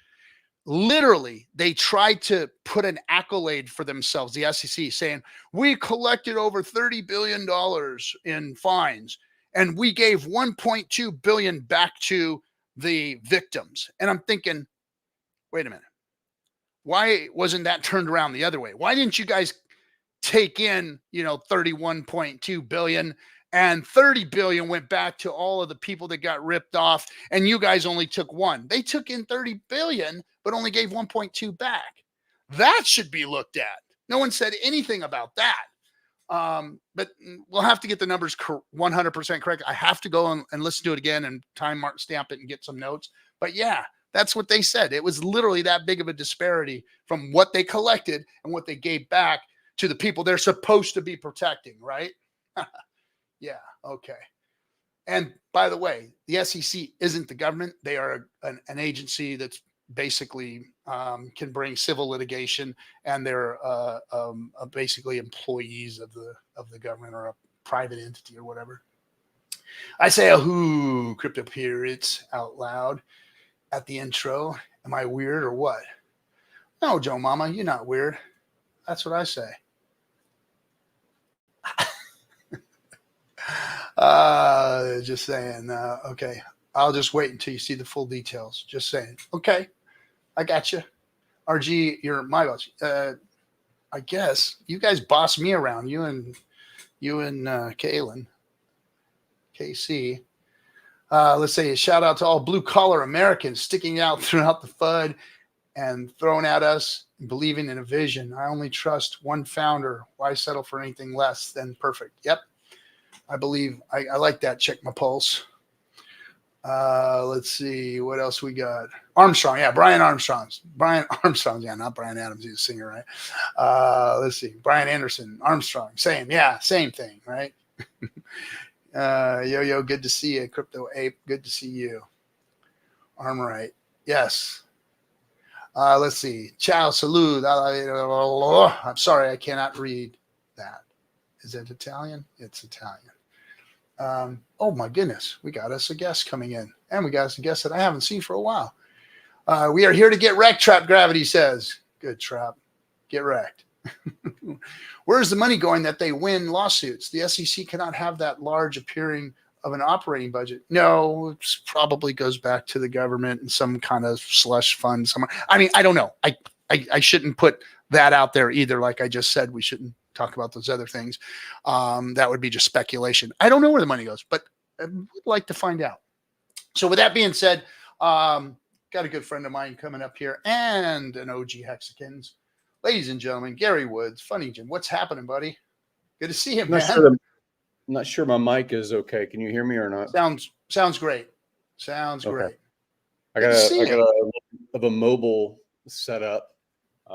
Literally, they tried to put an accolade for themselves, the SEC, saying, we collected over $30 billion in fines, and we gave 1.2 billion back to the victims. And I'm thinking, wait a minute. Why wasn't that turned around the other way? Why didn't you guys take in, 31.2 billion and 30 billion went back to all of the people that got ripped off, and you guys only took one? They took in 30 billion, but only gave 1.2 back. That should be looked at. No one said anything about that. But we'll have to get the numbers 100% correct. I have to go and listen to it again and stamp it and get some notes. But yeah, that's what they said. It was literally that big of a disparity from what they collected and what they gave back to the people they're supposed to be protecting, right? Yeah, okay. And by the way, the SEC isn't the government. They are an agency that's basically can bring civil litigation, and they're basically employees of the government or a private entity or whatever. I say ahoo, crypto periods out loud at the intro. Am I weird or what? No, Joe Mama, you're not weird. That's what I say. Just saying. Okay, I'll just wait until you see the full details. Just saying. Okay, I got you. RG, you're my boss. I guess you guys boss me around. You and Kaylin, KC. Let's say a shout out to all blue collar Americans sticking out throughout the FUD and throwing at us and believing in a vision. I only trust one founder. Why settle for anything less than perfect? Yep. I believe I like that. Check my pulse. Let's see what else we got. Armstrong. Yeah. Brian Armstrong. Yeah. Not Brian Adams. He's a singer, right? Let's see. Brian Anderson, Armstrong. Same. Yeah. Same thing. Right. Yo, good to see you. Crypto Ape. Good to see you. Armorite. Yes. Let's see. Ciao, salute. I'm sorry. I cannot read that. Is it Italian? It's Italian. Oh my goodness, we got us a guest coming in, and we got us a guest that I haven't seen for a while. We are here to get wrecked, Trap Gravity says. Good, Trap. Get wrecked. Where's the money going that they win lawsuits? The SEC cannot have that large appearing of an operating budget. No, it probably goes back to the government and some kind of slush fund somewhere. I mean, I don't know. I shouldn't put that out there either. Like I just said, we shouldn't talk about those other things. That would be just speculation. I don't know where the money goes, but I would like to find out. So with that being said, got a good friend of mine coming up here and an OG Hexicans. Ladies and gentlemen, Gary Woods, Funny Jim. What's happening, buddy? Good to see him, man. I'm not sure my mic is okay. Can you hear me or not? Sounds great. Sounds Okay. great. I got a mobile setup.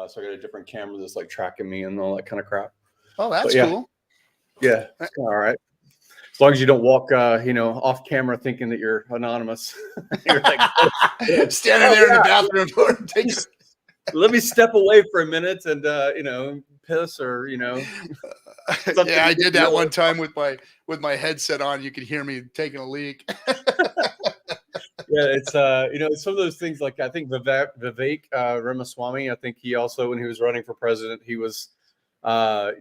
So I got a different camera that's like tracking me and all that kind of crap. Oh, that's cool. Yeah, it's all right. As long as you don't walk, off camera thinking that you're anonymous. You're like standing there in the bathroom. Let me step away for a minute and piss or Yeah, I did that one time with my headset on. You could hear me taking a leak. Yeah, it's some of those things. Like I think Vivek Ramaswamy, I think he also, when he was running for president, he was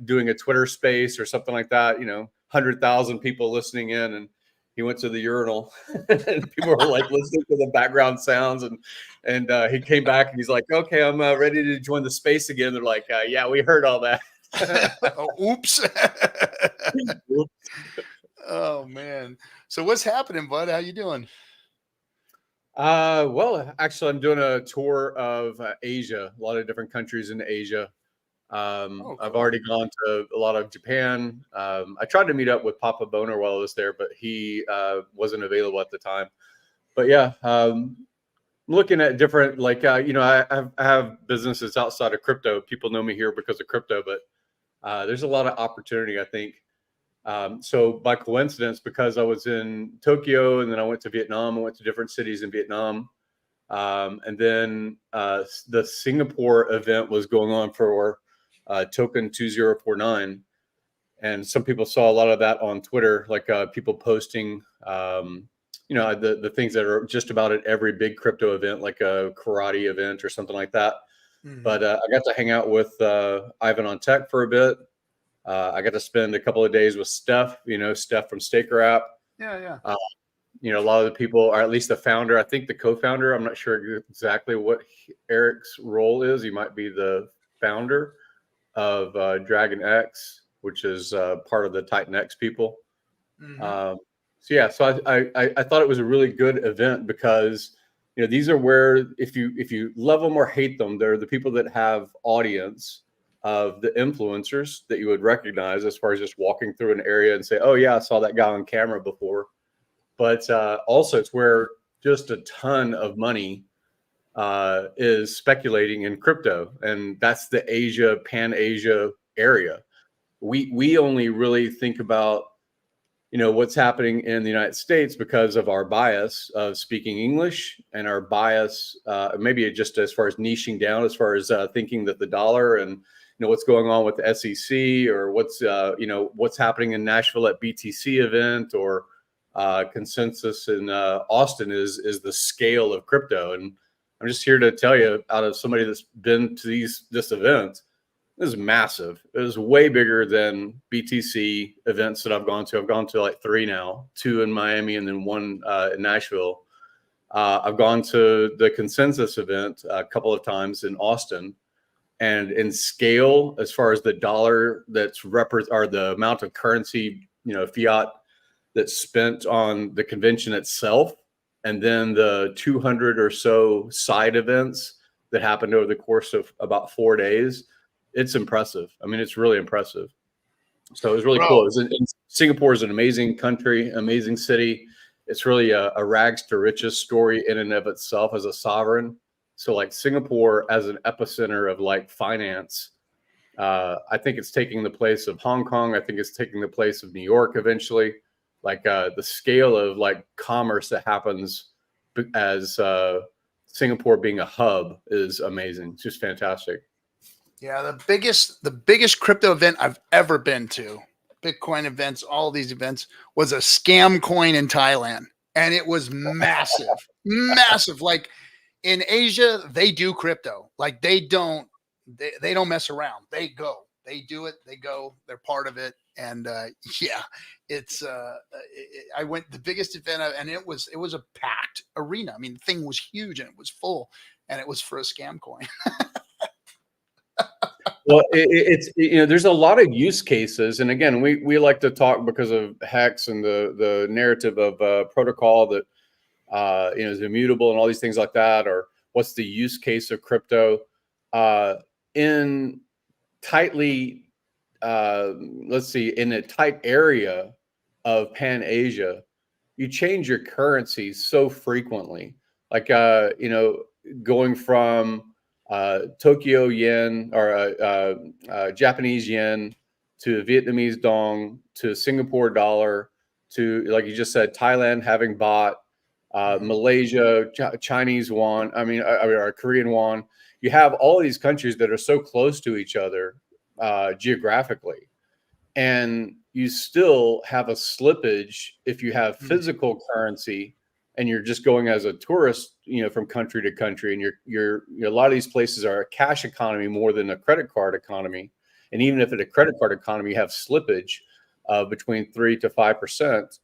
doing a Twitter space or something like that. 100,000 people listening in, and he went to the urinal, and people were like listening to the background sounds, and he came back and he's like, "Okay, I'm ready to join the space again." They're like, "Yeah, we heard all that." Oops. Oh man. So what's happening, bud? How you doing? Well, actually, I'm doing a tour of Asia, a lot of different countries in Asia. Cool. I've already gone to a lot of Japan. I tried to meet up with Papa Boner while I was there, but he wasn't available at the time. But yeah, I'm looking at different, I have businesses outside of crypto. People know me here because of crypto, but there's a lot of opportunity, I think. So by coincidence, because I was in Tokyo and then I went to Vietnam, I went to different cities in Vietnam. And then the Singapore event was going on for token 2049. And some people saw a lot of that on Twitter, like people posting, the things that are just about at every big crypto event, like a karate event or something like that. Mm-hmm. But I got to hang out with Ivan on Tech for a bit. I got to spend a couple of days with Steph, Steph from Staker app. Yeah. A lot of the people, or at least the founder, I think the co-founder, I'm not sure exactly what Eric's role is. He might be the founder of Dragon X, which is part of the Titan X people. Mm-hmm. So I thought it was a really good event because, these are where if you love them or hate them, they're the people that have audience of the influencers that you would recognize as far as just walking through an area and say, "Oh yeah, I saw that guy on camera before." But also it's where just a ton of money is speculating in crypto. And that's the Pan-Asia area. We only really think about, what's happening in the United States because of our bias of speaking English and our bias, maybe just as far as niching down, as far as thinking that the dollar and, what's going on with the SEC or what's happening in Nashville at BTC event or consensus in Austin is the scale of crypto. And I'm just here to tell you, out of somebody that's been to this event, this is massive. It is way bigger than BTC events that I've gone to. I've gone to like 3 now, 2 in Miami and then 1 in Nashville. I've gone to the consensus event a couple of times in Austin. And in scale, as far as the dollar that's or the amount of currency, fiat that's spent on the convention itself, and then the 200 or so side events that happened over the course of about 4 days, it's impressive. I mean, it's really impressive. So it was really cool. Singapore is an amazing country, amazing city. It's really a rags to riches story in and of itself as a sovereign. So like Singapore as an epicenter of like finance, I think it's taking the place of Hong Kong. I think it's taking the place of New York eventually. Like the scale of like commerce that happens as Singapore being a hub is amazing. It's just fantastic. Yeah, the biggest crypto event I've ever been to Bitcoin events, all these events, was a scam coin in Thailand. And it was massive, massive. Like in Asia, they do crypto. Like they don't mess around. They go, they do it, they go, they're part of it. And yeah, it's I went the biggest event, and it was a packed arena. I mean, the thing was huge and it was full, and it was for a scam coin. Well, it's there's a lot of use cases, and again, we like to talk because of Hex and the narrative of protocol that is immutable and all these things like that, or what's the use case of crypto in tightly, let's see, in a tight area of Pan Asia, you change your currency so frequently, like going from Tokyo yen or Japanese yen to Vietnamese dong to Singapore dollar to, like you just said, Thailand having baht, Malaysia, Chinese yuan, or Korean won. You have all these countries that are so close to each other geographically, and you still have a slippage if you have physical currency and you're just going as a tourist, from country to country, and you're a lot of these places are a cash economy more than a credit card economy. And even if it's a credit card economy, you have slippage of between 3 to 5%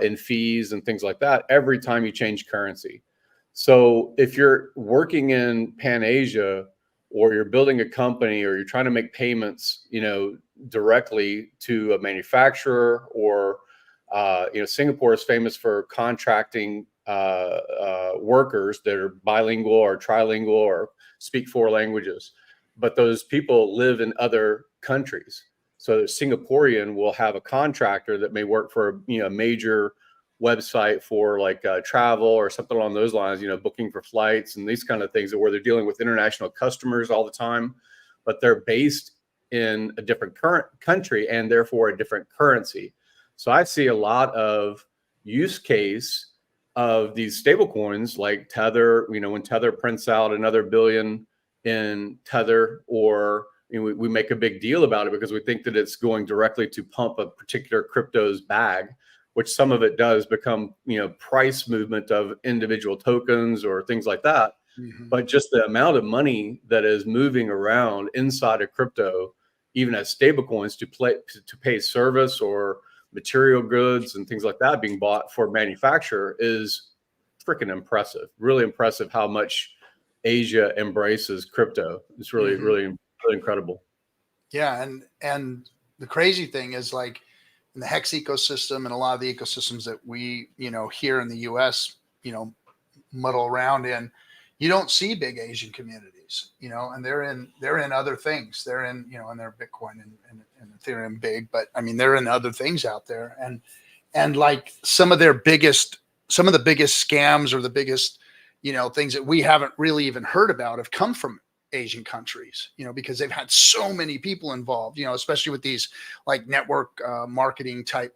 in fees and things like that every time you change currency. So if you're working in Pan Asia, or you're building a company, or you're trying to make payments, directly to a manufacturer, or Singapore is famous for contracting workers that are bilingual or trilingual or speak 4 languages, but those people live in other countries. So the Singaporean will have a contractor that may work for a major website for like travel or something along those lines, booking for flights and these kind of things, where they're dealing with international customers all the time, but they're based in a different current country and therefore a different currency. So I see a lot of use case of these stable coins like Tether, when Tether prints out another billion in Tether, or we make a big deal about it because we think that it's going directly to pump a particular crypto's bag, which some of it does become, price movement of individual tokens or things like that. Mm-hmm. But just the amount of money that is moving around inside of crypto, even as stable coins to pay service or material goods and things like that being bought for manufacture, is freaking impressive. Really impressive how much Asia embraces crypto. It's really, mm-hmm. really, really incredible. Yeah. And the crazy thing is, like, in the Hex ecosystem and a lot of the ecosystems that we, here in the US, muddle around in, you don't see big Asian communities, and they're in other things. They're in, and they're Bitcoin and Ethereum big, but I mean, they're in other things out there. And like some of the biggest scams, or the biggest, things that we haven't really even heard about, have come from Asian countries, because they've had so many people involved, especially with these like network marketing type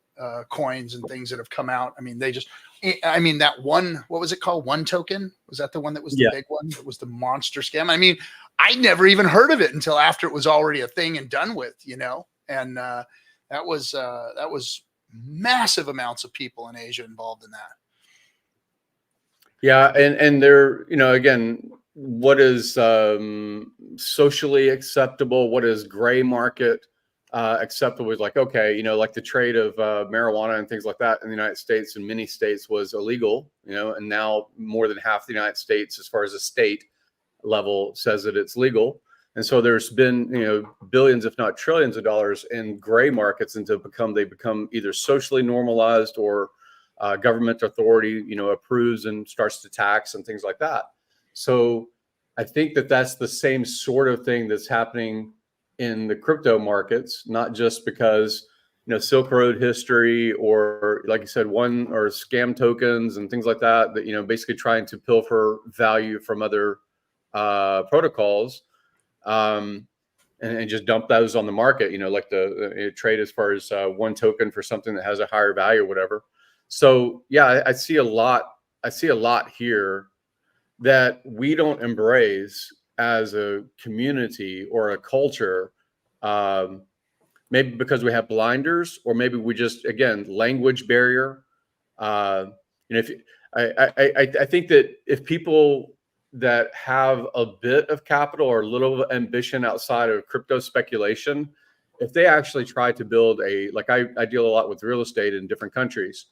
coins and things that have come out. I mean, that one, what was it called? One token? Was that the one that was the big one? That was the monster scam. I mean, I never even heard of it until after it was already a thing and done with, and that was massive amounts of people in Asia involved in that. Yeah. And they're, again, what is socially acceptable, what is gray market acceptable, is like, okay, like the trade of marijuana and things like that in the United States and many states was illegal, and now more than half the United States, as far as a state level, says that it's legal. And so there's been, billions, if not trillions of dollars in gray markets, and they become either socially normalized, or government authority, approves and starts to tax and things like that. So I think that that's the same sort of thing that's happening in the crypto markets, not just because, Silk Road history, or like you said, or scam tokens and things like that, basically trying to pilfer value from other protocols, and just dump those on the market, like the trade as far as one token for something that has a higher value or whatever. So yeah, I see a lot here that we don't embrace as a community or a culture, maybe because we have blinders, or maybe we just, again, language barrier. If I think that if people that have a bit of capital or a little ambition outside of crypto speculation, if they actually try to build I deal a lot with real estate in different countries,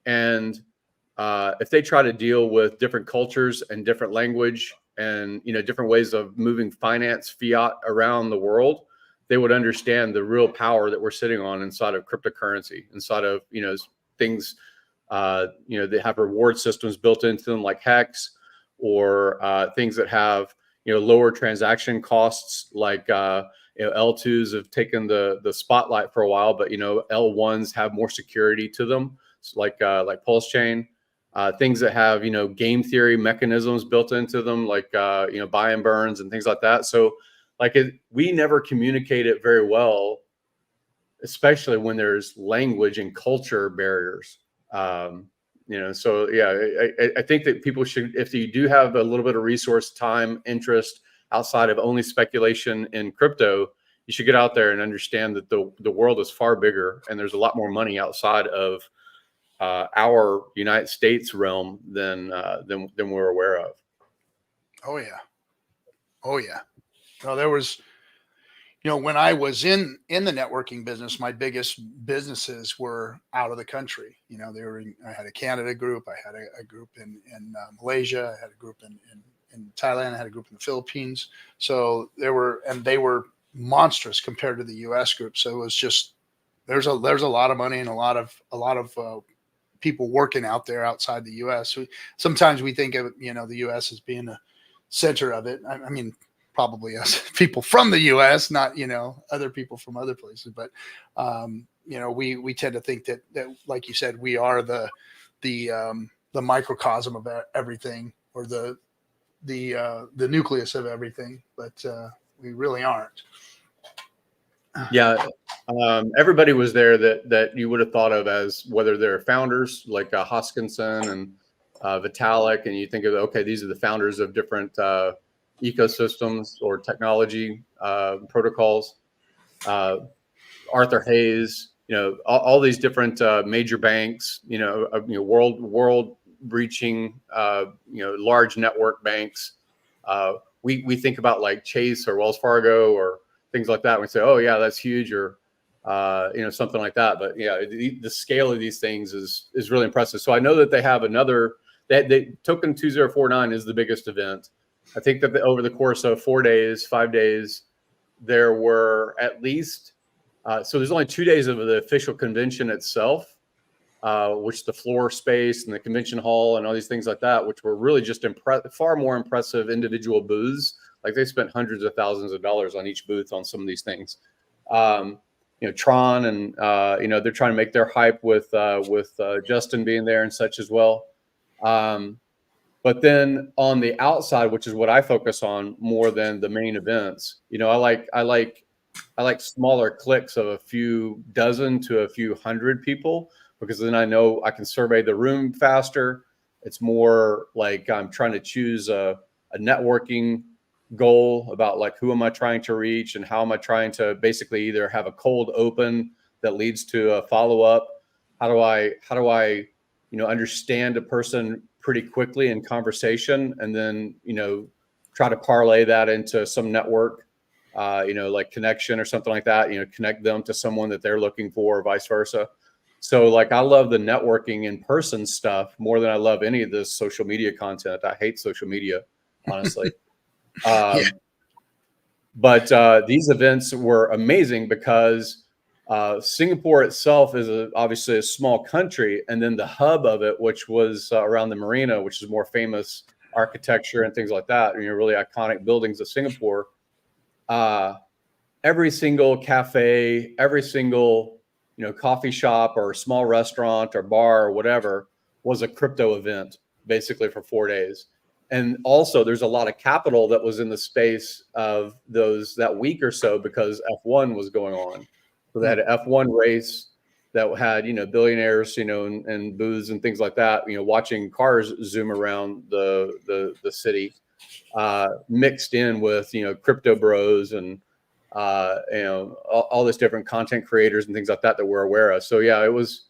and if they try to deal with different cultures and different language and different ways of moving finance fiat around the world, they would understand the real power that we're sitting on inside of cryptocurrency, inside of things. They have reward systems built into them like Hex, or things that have lower transaction costs, like L2s have taken the spotlight for a while, but L1s have more security to them, like PulseChain. Things that have game theory mechanisms built into them, like buy and burns and things like that. So we never communicate it very well, especially when there's language and culture barriers. So yeah, I think that people should, if you do have a little bit of resource, time, interest outside of only speculation in crypto, you should get out there and understand that the world is far bigger, and there's a lot more money outside of our United States realm than we're aware of. Oh yeah. No, there was, when I was in the networking business, my biggest businesses were out of the country. I had a Canada group, I had a group in Malaysia, I had a group in Thailand, I had a group in the Philippines. So they were monstrous compared to the U.S. group. So it was just, there's a lot of money and a lot of people working out there outside the U.S. Sometimes we think of the U.S. as being the center of it. I mean, probably us people from the U.S., not other people from other places, but we tend to think that like you said, we are the microcosm of everything, or the nucleus of everything, but we really aren't. Yeah. Everybody was there that you would have thought of as, whether they're founders like Hoskinson and Vitalik, and you think of, okay, these are the founders of different ecosystems or technology protocols. Arthur Hayes, all these different major banks, world reaching, large network banks. We think about like Chase or Wells Fargo or things like that. We say, oh yeah, that's huge, or something like that. But yeah, the scale of these things is really impressive. So I know that they have another, Token 2049 is the biggest event. I think that over the course of 5 days, there were at least, so there's only 2 days of the official convention itself, which the floor space and the convention hall and all these things like that, which were really just far more impressive individual booths. Like they spent hundreds of thousands of dollars on each booth on some of these things. Tron and, they're trying to make their hype with Justin being there and such as well. But then on the outside, which is what I focus on more than the main events, I like smaller cliques of a few dozen to a few hundred people, because then I know I can survey the room faster. It's more like I'm trying to choose a networking goal about like, who am I trying to reach, and how am I trying to basically either have a cold open that leads to a follow-up. How do I understand a person pretty quickly in conversation, and then try to parlay that into some network, like connection or something like that, connect them to someone that they're looking for, or vice versa. So like, I love the networking in person stuff more than I love any of this social media content. I hate social media, honestly. But these events were amazing because Singapore itself is obviously a small country, and then the hub of it, which was around the marina, which is more famous architecture and things like that, really iconic buildings of Singapore. Every single cafe, every single coffee shop or small restaurant or bar or whatever was a crypto event, basically for 4 days. And also there's a lot of capital that was in the space of that week or so, because F1 was going on. So they had an F1 race that had, billionaires, and booths and things like that, watching cars zoom around the city, mixed in with, crypto bros and all this different content creators and things like that we're aware of. So yeah, it was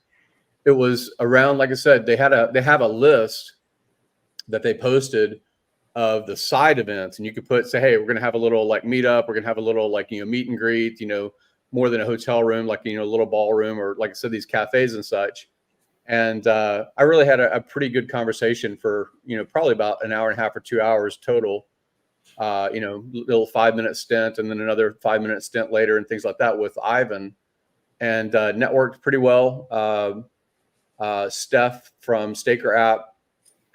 around, like I said, they have a list that they posted of the side events, and you could say, hey, we're going to have a little like meetup. We're going to have a little like, meet and greet, more than a hotel room, like, a little ballroom, or like I said, these cafes and such. And I really had a pretty good conversation for, probably about an hour and a half or 2 hours total, little 5-minute stint and then another 5-minute stint later and things like that with Ivan, and networked pretty well. Steph from Staker app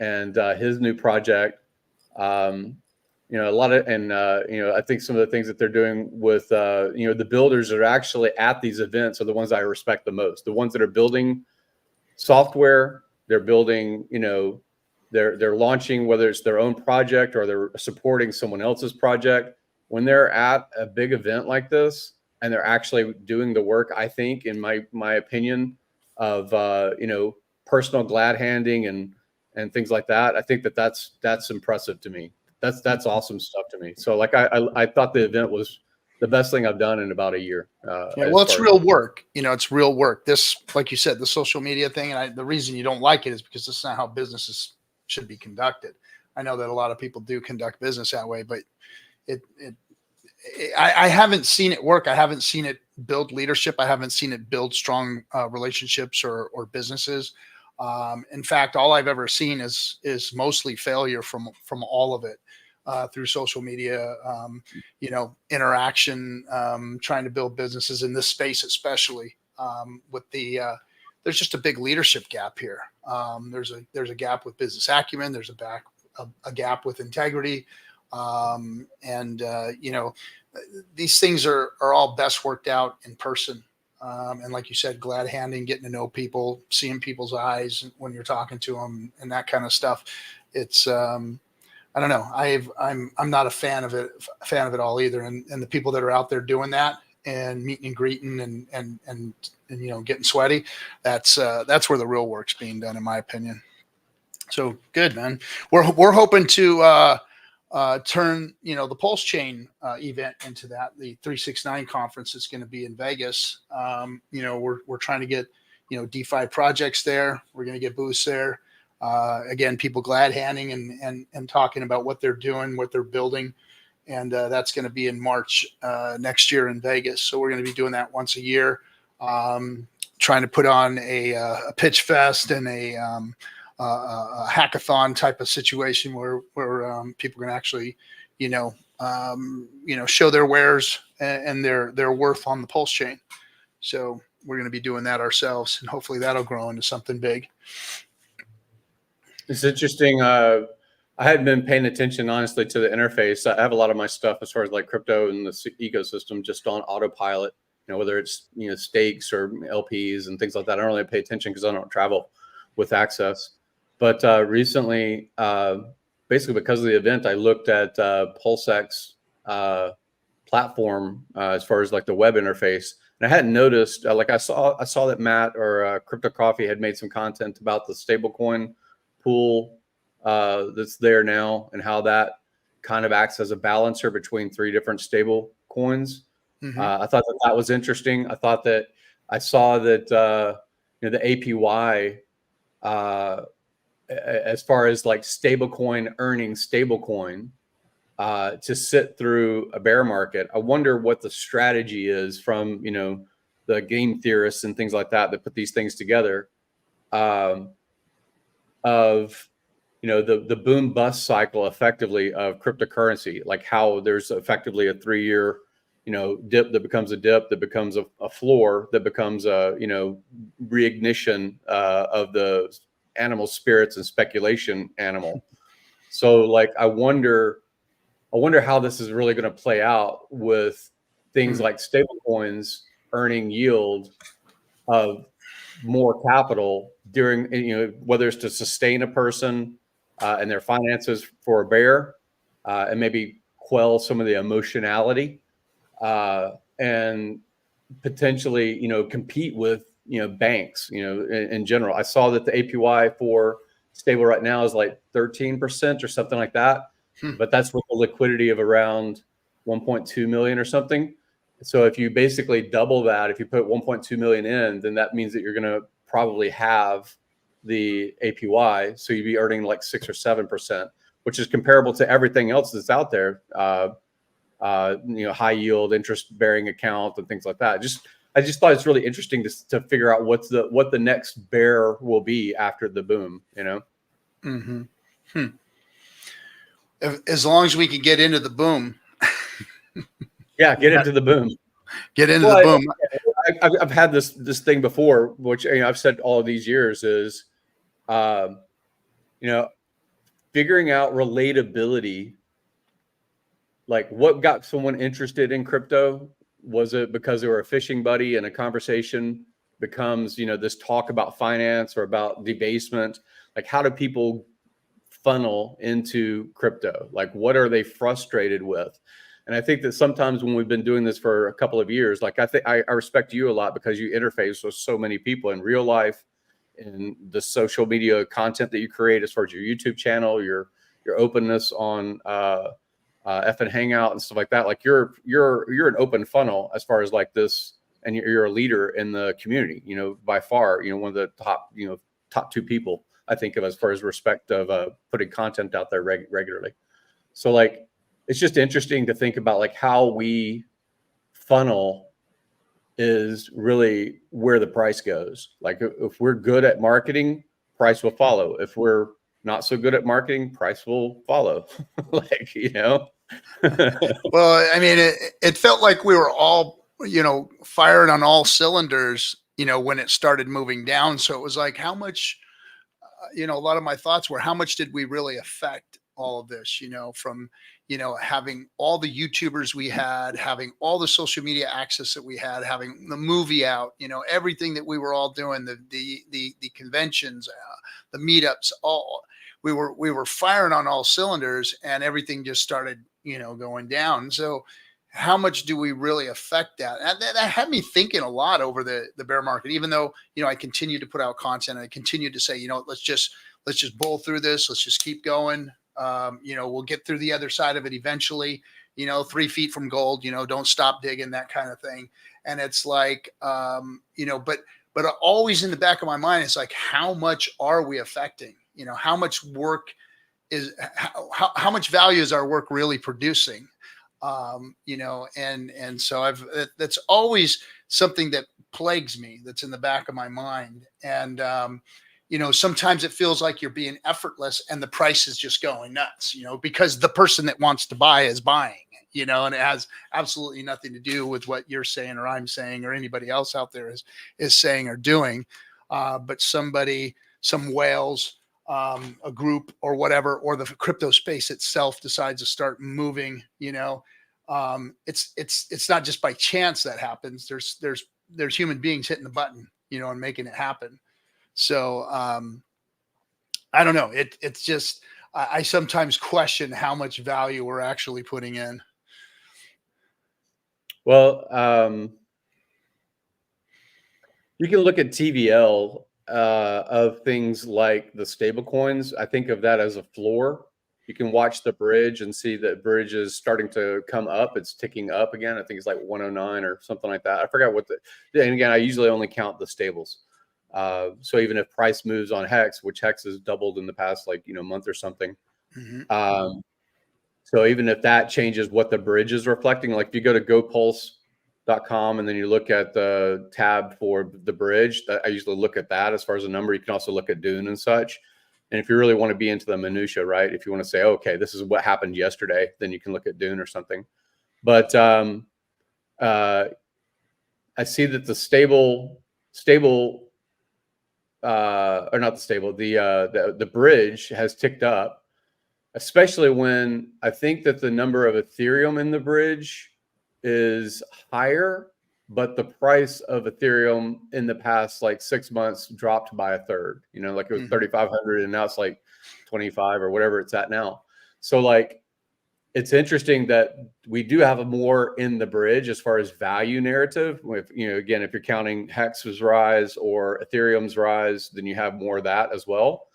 and his new project, a lot of, and I think some of the things that they're doing with the builders that are actually at these events are the ones I respect the most. The ones that are building software, they're building, they're launching, whether it's their own project or they're supporting someone else's project. When they're at a big event like this and they're actually doing the work, I think, in my opinion, of personal glad handing and things like that, I think that's impressive to me. That's awesome stuff to me. So like I thought the event was the best thing I've done in about a year. Yeah, well, it's real work. It's real work. This, like you said, the social media thing, and the reason you don't like it is because this is not how businesses should be conducted. I know that a lot of people do conduct business that way, but I haven't seen it work. I haven't seen it build leadership. I haven't seen it build strong relationships or businesses. In fact, all I've ever seen is mostly failure from all of it. Through social media, interaction, trying to build businesses in this space, especially with there's just a big leadership gap here. There's a gap with business acumen. There's a gap with integrity. These things are all best worked out in person. And like you said, glad handing, getting to know people, seeing people's eyes when you're talking to them and that kind of stuff. It's, I don't know. I'm not a fan of it all either. And the people that are out there doing that and meeting and greeting and getting sweaty, that's where the real work's being done, in my opinion. So good, man. We're hoping to turn the PulseChain event into that. The 369 conference is going to be in Vegas. We're trying to get DeFi projects there. We're going to get booths there. Again, people glad handing and talking about what they're doing, what they're building. And that's going to be in March next year in Vegas. So we're going to be doing that once a year, trying to put on a pitch fest and a hackathon type of situation where people can actually, show their wares and their worth on the PulseChain. So we're going to be doing that ourselves, and hopefully that'll grow into something big. It's interesting. I hadn't been paying attention, honestly, to the interface. I have a lot of my stuff as far as like crypto and the ecosystem just on autopilot, whether it's, stakes or LPs and things like that. I don't really pay attention because I don't travel with access. But recently, basically because of the event, I looked at PulseX platform as far as like the web interface. And I hadn't noticed, I saw that Matt or Crypto Coffee had made some content about the stablecoin pool that's there now and how that kind of acts as a balancer between 3 different stable coins. Mm-hmm. I thought that was interesting. I thought that I saw that the APY as far as like stablecoin earning stablecoin to sit through a bear market. I wonder what the strategy is from the game theorists and things like that put these things together. Of the boom bust cycle effectively of cryptocurrency, like how there's effectively a 3-year dip that becomes a dip, that becomes a floor, that becomes a reignition of the animal spirits and speculation animal. So like I wonder how this is really going to play out with things like stable coins earning yield of more capital during, whether it's to sustain a person and their finances for a bear and maybe quell some of the emotionality and potentially, compete with, banks, in general. I saw that the APY for stable right now is like 13% or something like that. But that's with a liquidity of around 1.2 million or something. So if you basically double that, if you put 1.2 million in, then that means that you're going to probably have the APY. So you'd be earning like 6 or 7%, which is comparable to everything else that's out there. High yield interest bearing account and things like that. I just thought it's really interesting to figure out what the next bear will be after the boom, Mm-hmm. As long as we can get into the boom. Yeah, get into the boom. Get into the boom. I've had this thing before, which I've said all of these years is, figuring out relatability. Like, what got someone interested in crypto? Was it because they were a fishing buddy and a conversation becomes, this talk about finance or about debasement? Like, how do people funnel into crypto? Like, what are they frustrated with? And I think that sometimes when we've been doing this for a couple of years, like I respect you a lot because you interface with so many people in real life, in the social media content that you create, as far as your YouTube channel, your openness on FN Hangout and stuff like that. Like you're an open funnel as far as like this, and you're a leader in the community. By far, one of the top 2 people I think of as far as respect of putting content out there regularly. So like, it's just interesting to think about like how we funnel is really where the price goes. Like if we're good at marketing, price will follow. If we're not so good at marketing, price will follow. Well, I mean, it felt like we were all, firing on all cylinders, when it started moving down. So it was like, how much, a lot of my thoughts were, how much did we really affect all of this, from, having all the YouTubers we had, having all the social media access that we had, having the movie out, everything that we were all doing, the conventions, the meetups, all we were firing on all cylinders, and everything just started, going down. So how much do we really affect that? And that had me thinking a lot over the bear market, even though, I continue to put out content. And I continue to say, let's just bull through this. Let's just keep going. We'll get through the other side of it eventually, 3 feet from gold, don't stop digging, that kind of thing. And it's like, but always in the back of my mind, it's like, how much are we affecting? How much work is, how much value is our work really producing? And so that's always something that plagues me, that's in the back of my mind. And, sometimes it feels like you're being effortless and the price is just going nuts, because the person that wants to buy is buying, and it has absolutely nothing to do with what you're saying or I'm saying or anybody else out there is saying or doing. But some whales, a group or whatever, or the crypto space itself decides to start moving, it's not just by chance that happens. There's human beings hitting the button, and making it happen. So I don't know. It's just, I sometimes question how much value we're actually putting in. Well, you can look at TVL of things like the stable coins. I think of that as a floor. You can watch the bridge and see that bridge is starting to come up. It's ticking up again. I think it's like 109 or something like that. I forgot and again, I usually only count the stables. So even if price moves on Hex, which Hex has doubled in the past, month or something. Mm-hmm. So even if that changes what the bridge is reflecting, like if you go to gopulse.com and then you look at the tab for the bridge, I usually look at that as far as a number. You can also look at Dune and such. And if you really want to be into the minutia, right? If you want to say, okay, this is what happened yesterday, then you can look at Dune or something. But I see that the the bridge has ticked up, especially when I think that the number of Ethereum in the bridge is higher, but the price of Ethereum in the past 6 months dropped by a third. Like it was 3,500 and now it's like 25 or whatever it's at now. So it's interesting that we do have a more in the bridge as far as value narrative. With, again, if you're counting Hex's rise or Ethereum's rise, then you have more of that as well.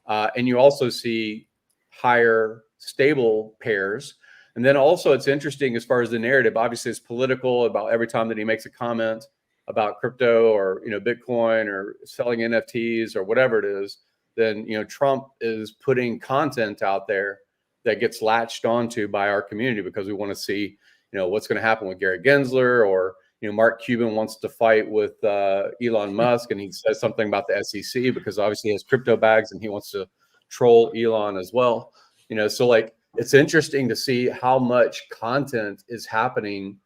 And you also see higher stable pairs And then also it's interesting as far as the narrative, obviously it's political about every time that he makes a comment about crypto or, Bitcoin or selling NFTs or whatever it is, then, Trump is putting content out there that gets latched onto by our community because we want to see, what's going to happen with Gary Gensler, or, Mark Cuban wants to fight with Elon Musk, and he says something about the SEC because obviously he has crypto bags and he wants to troll Elon as well. So like, it's interesting to see how much content is happening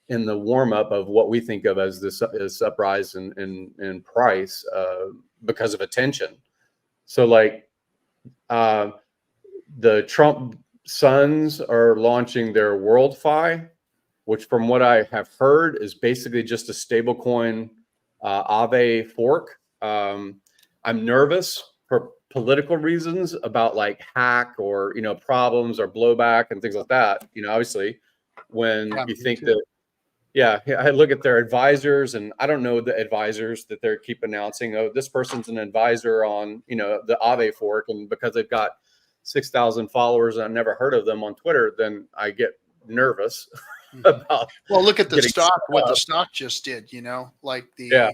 in the warm up of what we think of as this uprise in price because of attention. So like the Trump sons are launching their WorldFi, which from what I have heard is basically just a stablecoin Aave fork. I'm nervous for political reasons about like hack or, problems or blowback and things like that. Obviously when you think that, I look at their advisors and I don't know the advisors that they keep announcing, oh, this person's an advisor on, the Aave fork. And because they've got 6,000 followers and I've never heard of them on Twitter, then I get nervous about. Well, look at the stock, what the stock just did, like the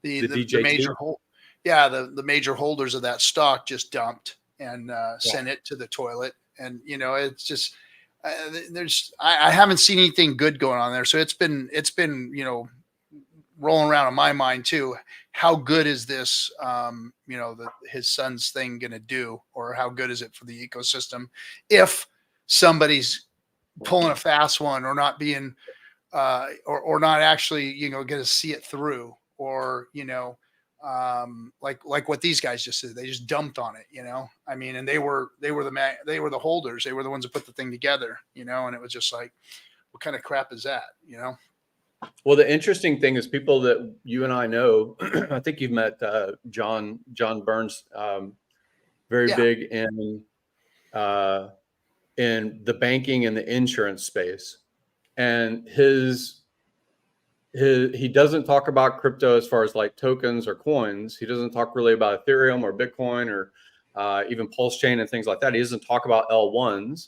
major hold. Yeah. The major holders of that stock just dumped and sent it to the toilet. And, it's just, I haven't seen anything good going on there. So it's been, rolling around in my mind too. How good is this, his son's thing going to do, or how good is it for the ecosystem if somebody's pulling a fast one or not being, or not actually, going to see it through, or, like what these guys just did. They just dumped on it, and they were the holders. They were the ones that put the thing together, and it was just like, what kind of crap is that, Well, the interesting thing is people that you and I know, I think you've met John Burns, very big in the banking and the insurance space. And he doesn't talk about crypto as far as like tokens or coins. He doesn't talk really about Ethereum or Bitcoin or even PulseChain and things like that. He doesn't talk about L1s.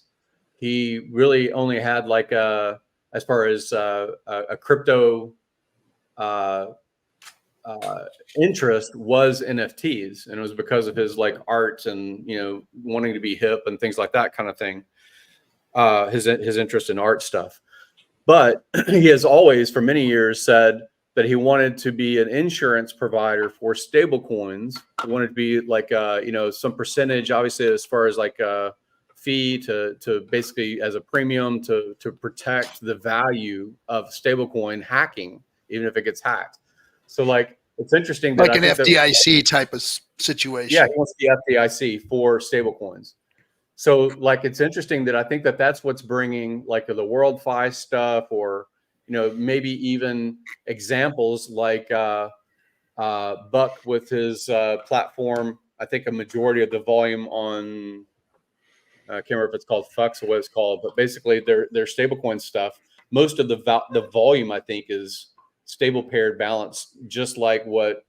He really only had like as far as a crypto interest was NFTs, and it was because of his like art and wanting to be hip and things like that kind of thing. His interest in art stuff, but he has always for many years said that he wanted to be an insurance provider for stable coins. He wanted to be like some percentage, obviously, as far as like a fee to basically as a premium to protect the value of stablecoin hacking, even if it gets hacked. So like it's interesting that like an FDIC type of situation. Yeah, he wants the FDIC for stablecoins. So like it's interesting that I think that that's what's bringing like the WorldFi stuff, or maybe even examples like Buck with his platform. I think a majority of the volume on I can't remember if it's called Fux or what it's called, but basically their stablecoin stuff. Most of the volume I think is stable paired balance, just like what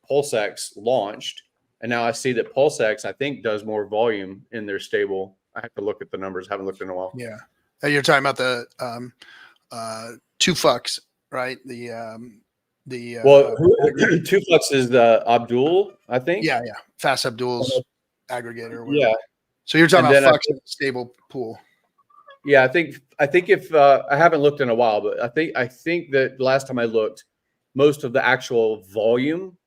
PulseX launched. And now I see that PulseX, I think, does more volume in their stable. I have to look at the numbers. Haven't looked in a while. Yeah. You're talking about the 2Fux, right? Well, 2Fux is the Abdul, I think. Yeah. Fast Abdul's aggregator. Yeah. So you're talking about Fux in the stable pool. Yeah, I think if I haven't looked in a while, but I think that last time I looked, most of the actual volume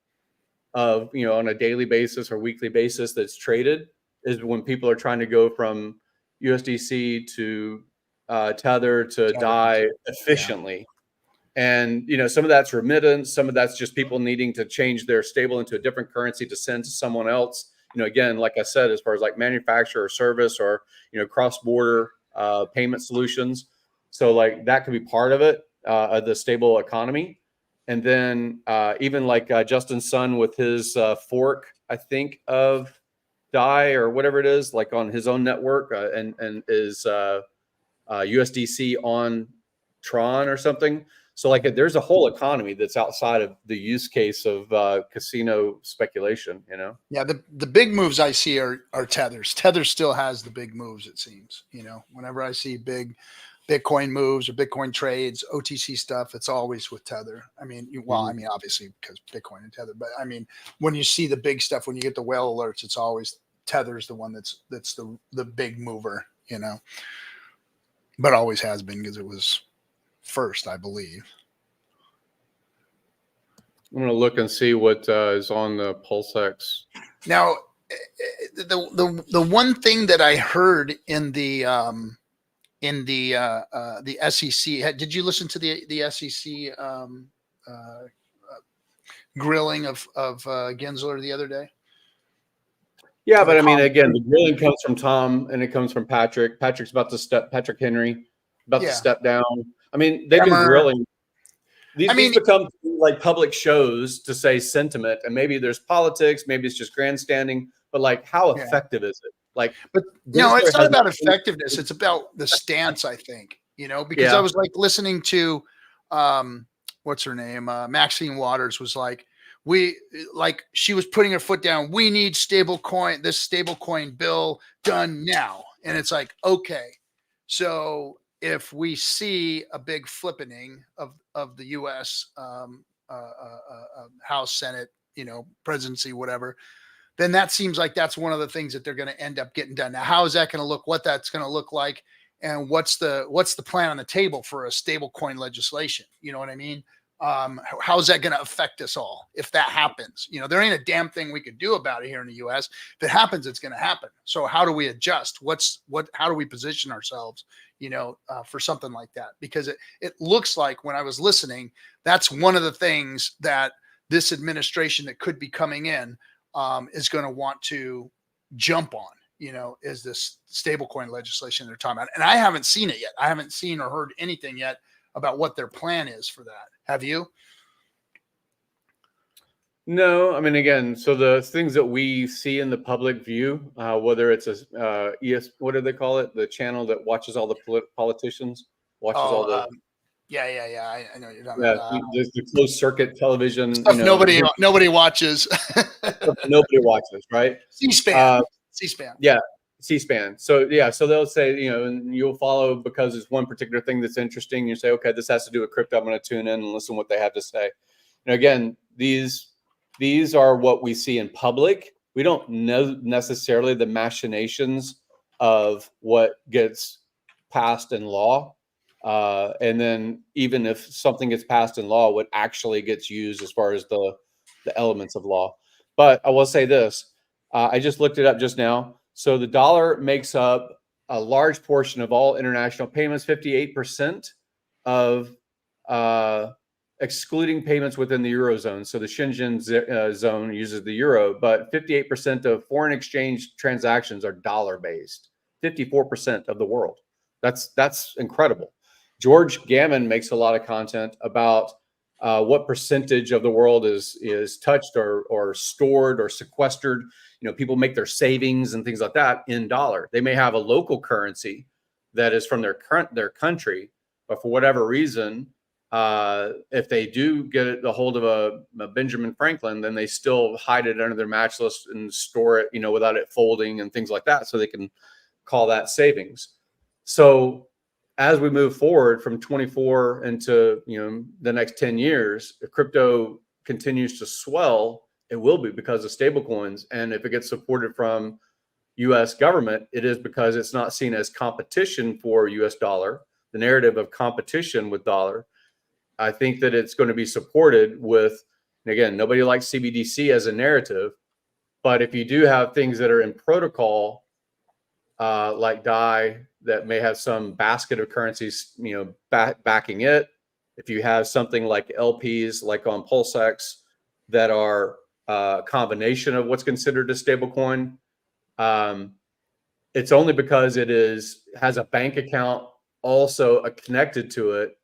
of on a daily basis or weekly basis that's traded is when people are trying to go from USDC to Tether to DAI efficiently. Yeah. And some of that's remittance, some of that's just people needing to change their stable into a different currency to send to someone else. Again, like I said, as far as like manufacturer or service or cross-border payment solutions. So like that could be part of it, of the stable economy. And then even like Justin's son with his fork, I think, of DAI or whatever it is, like on his own network and is USDC on Tron or something. So like there's a whole economy that's outside of the use case of casino speculation, you know? Yeah, the big moves I see are tethers. Tether still has the big moves, it seems. You know, whenever I see big Bitcoin moves or Bitcoin trades, OTC stuff, it's always with Tether. I mean, I mean, obviously because Bitcoin and Tether, but I mean, when you see the big stuff, when you get the whale alerts, it's always Tether's the one that's the big mover, you know, but always has been because it was first, I believe. I'm going to look and see what is on the PulseX. Now, the one thing that I heard in the SEC, did you listen to the SEC grilling of Gensler the other day? Yeah, but I mean, again, the grilling comes from Tom and it comes from Patrick. Patrick Henry about to step down. I mean, they've been grilling. These become like public shows to say sentiment, and maybe there's politics, maybe it's just grandstanding, but like, how effective is it? Like, but no, it's not about effectiveness. It's about the stance, I think, you know, because I was like listening to, what's her name? Maxine Waters was like, she was putting her foot down. We need this stablecoin bill done now. And it's like, okay, so if we see a big flippening of the U.S. House, Senate, you know, presidency, whatever, then that seems like that's one of the things that they're going to end up getting done. Now, how is that going to look? What that's going to look like, and what's the plan on the table for a stablecoin legislation? You know what I mean? How is that going to affect us all if that happens? You know, there ain't a damn thing we could do about it here in the U.S. If it happens, it's going to happen. So how do we adjust? How do we position ourselves, you know, for something like that? Because it looks like when I was listening, that's one of the things that this administration that could be coming in is going to want to jump on, you know, is this stablecoin legislation they're talking about. And I haven't seen it yet. I haven't seen or heard anything yet about what their plan is for that. Have you? No, I mean, again, so the things that we see in the public view, whether it's what do they call it? The channel that watches all the politicians, all the. I know what you're talking about. The closed circuit television. Stuff nobody watches. Nobody watches, right? C-SPAN. Yeah, C-SPAN. So they'll say, you know, and you'll follow because it's one particular thing that's interesting. You say, okay, this has to do with crypto. I'm going to tune in and listen to what they have to say. And again, these are what we see in public. We don't know necessarily the machinations of what gets passed in law. And then even if something gets passed in law, what actually gets used as far as the elements of law. But I will say this, I just looked it up just now. So the dollar makes up a large portion of all international payments, 58% of excluding payments within the Eurozone. So the Schengen zone uses the euro, but 58% of foreign exchange transactions are dollar-based, 54% of the world. That's incredible. George Gammon makes a lot of content about what percentage of the world is touched or stored or sequestered. You know, people make their savings and things like that in dollar. They may have a local currency that is from their country, but for whatever reason, if they do get a hold of a Benjamin Franklin, then they still hide it under their mattress and store it, you know, without it folding and things like that, so they can call that savings. So as we move forward from 24 into, you know, the next 10 years, if crypto continues to swell, it will be because of stablecoins. And if it gets supported from U.S. government, it is because it's not seen as competition for U.S. dollar, the narrative of competition with dollar. I think that it's going to be supported with, again, nobody likes CBDC as a narrative, but if you do have things that are in protocol, like DAI, that may have some basket of currencies, you know, backing it. If you have something like LPs, like on PulseX, that are a combination of what's considered a stablecoin, it's only because it has a bank account also connected to it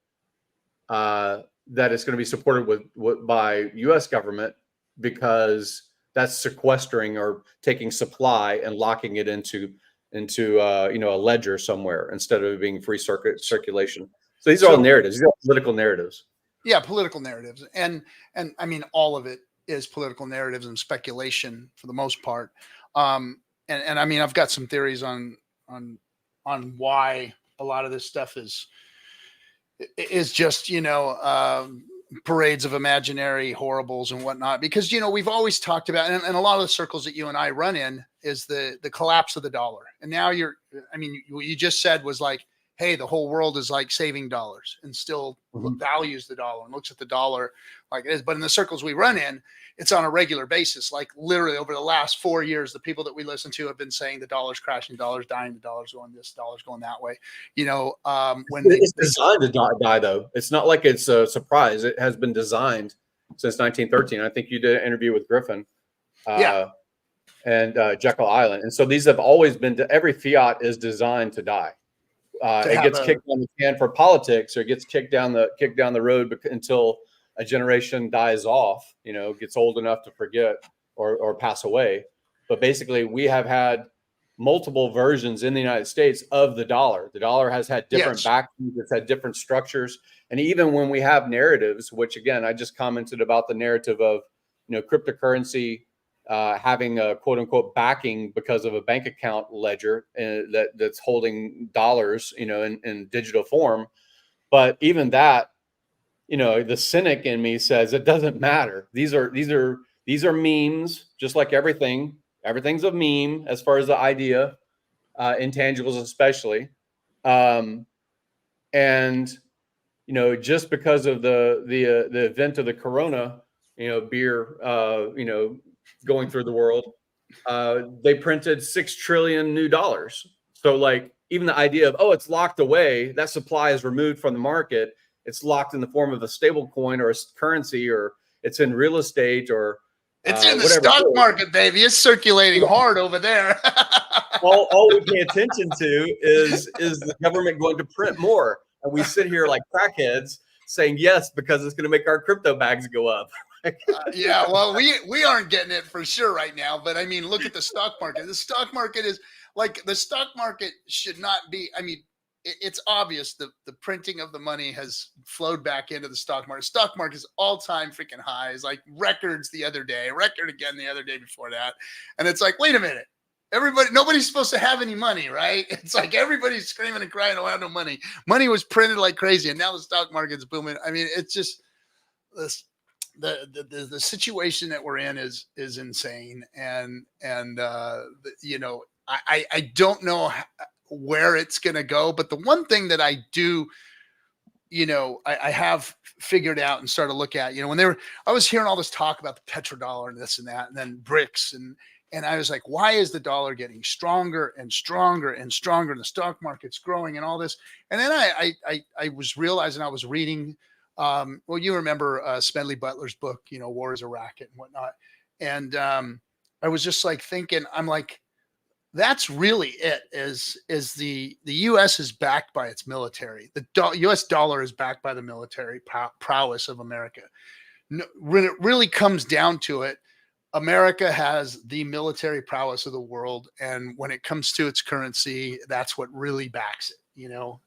that it's going to be supported by U.S. government, because that's sequestering or taking supply and locking it into you know, a ledger somewhere instead of it being free circulation. So these are all narratives. These are political narratives. Yeah, political narratives, and I mean all of it is political narratives and speculation for the most part. And I mean I've got some theories on why a lot of this stuff is just parades of imaginary horribles and whatnot, because we've always talked about, and a lot of the circles that you and I run in is the collapse of the dollar. And now what you just said was like, hey, the whole world is like saving dollars and still values the dollar and looks at the dollar like it is. But in the circles we run in, it's on a regular basis. Like literally over the last 4 years, the people that we listen to have been saying the dollar's crashing, the dollar's dying, the dollar's going this, the dollar's going that way. When it's designed to die, though. It's not like it's a surprise. It has been designed since 1913. I think you did an interview with Griffin. And Jekyll Island. And so these have always been, every fiat is designed to die. It gets kicked down the can for politics, or it gets kicked down the road until a generation dies off, gets old enough to forget or pass away. But basically, we have had multiple versions in the United States of the dollar. The dollar has had different backings, it's had different structures. And even when we have narratives, which again, I just commented about the narrative of, cryptocurrency having a quote unquote backing because of a bank account ledger that's holding dollars, in digital form. But even that, the cynic in me says it doesn't matter. These are memes, just like everything. Everything's a meme as far as the idea, intangibles especially. And just because of the event of the corona, beer, going through the world, they printed $6 trillion new dollars. So like even the idea of, it's locked away, that supply is removed from the market. It's locked in the form of a stable coin or a currency, or it's in real estate, or it's in the stock market, baby. It's circulating hard over there. all we pay attention to is the government going to print more. And we sit here like crackheads saying yes, because it's going to make our crypto bags go up. Yeah, well, we aren't getting it for sure right now. But I mean, look at the stock market. The stock market is like, the stock market should not be, I mean, it's obvious the printing of the money has flowed back into the stock market. Stock market is all-time freaking highs, like records the other day, record again the other day before that. And it's like, wait a minute. Nobody's supposed to have any money, right? It's like everybody's screaming and crying, oh, I have no money. Money was printed like crazy, and now the stock market's booming. I mean, it's just this. The situation that we're in is insane, and I don't know where it's going to go, but the one thing that I do, I have figured out and started to look at, I was hearing all this talk about the petrodollar and this and that, and then BRICS, and I was like, why is the dollar getting stronger and stronger and stronger, and the stock market's growing and all this? And then I was realizing, I was reading, well, you remember Smedley Butler's book, War is a Racket and whatnot. And I was just like thinking, I'm like, that's really it, is the U.S. is backed by its military. The U.S. dollar is backed by the military prowess of America. When it really comes down to it, America has the military prowess of the world. And when it comes to its currency, that's what really backs it.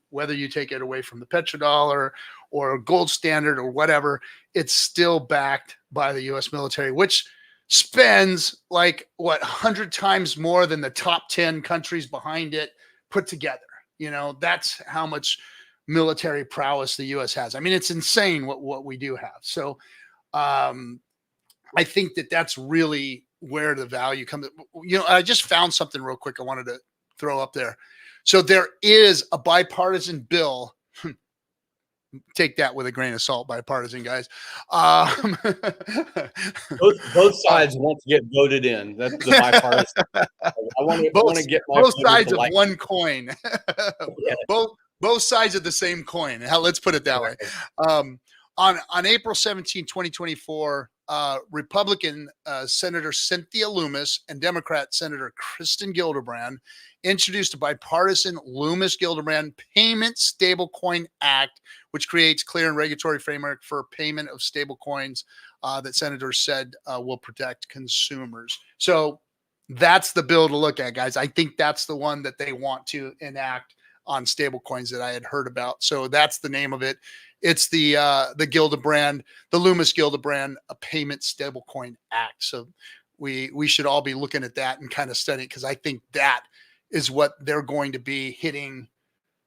Whether you take it away from the petrodollar or a gold standard or whatever, it's still backed by the U.S. military, which spends like 100 times more than the top 10 countries behind it put together. That's how much military prowess the U.S. has. I mean, it's insane what we do have. So I think that's really where the value comes. I just found something real quick I wanted to throw up there. So there is a bipartisan bill. Take that with a grain of salt, bipartisan, guys. Both sides want to get voted in. That's the bipartisan. I want to get both sides of one coin. Both sides of the same coin. Let's put it that way. On April 17, 2024, Republican Senator Cynthia Loomis and Democrat Senator Kristen Gillibrand introduced a bipartisan Loomis-Gillibrand Payment Stablecoin Act, which creates clear and regulatory framework for payment of stablecoins that senators said will protect consumers. So that's the bill to look at, guys. I think that's the one that they want to enact on stable coins that I had heard about. So that's the name of it. It's the Gildebrand, the Loomis Gildebrand, a payment stablecoin act. So we should all be looking at that and kind of studying, because I think that is what they're going to be hitting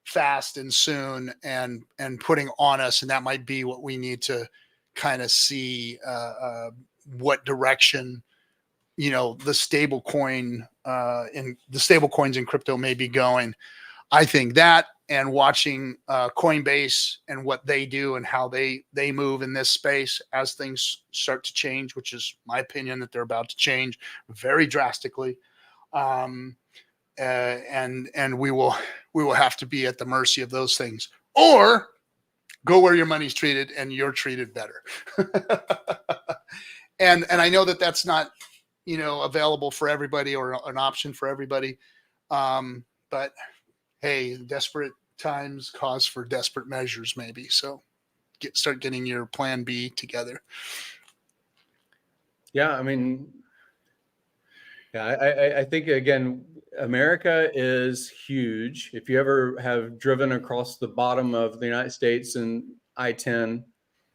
fast and soon and putting on us. And that might be what we need to kind of see what direction, the stable coin in the stable coins in crypto may be going. I think that, and watching Coinbase and what they do and how they move in this space as things start to change, which is my opinion that they're about to change very drastically. And we will have to be at the mercy of those things, or go where your money's treated and you're treated better. and I know that that's not, available for everybody or an option for everybody. But hey, desperate times cause for desperate measures, maybe. So start getting your plan B together. Yeah. I mean, yeah, I think, again, America is huge. If you ever have driven across the bottom of the United States and I-10,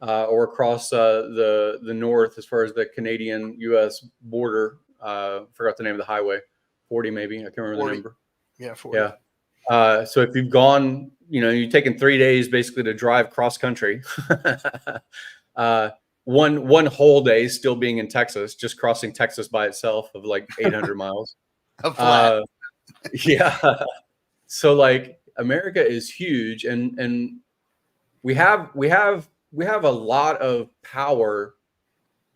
or across the north as far as the Canadian-U.S. border, forgot the name of the highway, 40 maybe, I can't remember 40. The number. Yeah, 40. Yeah. So if you've gone, you've taken 3 days basically to drive cross country, one whole day still being in Texas, just crossing Texas by itself of like 800 miles. Yeah. So like America is huge, and we have a lot of power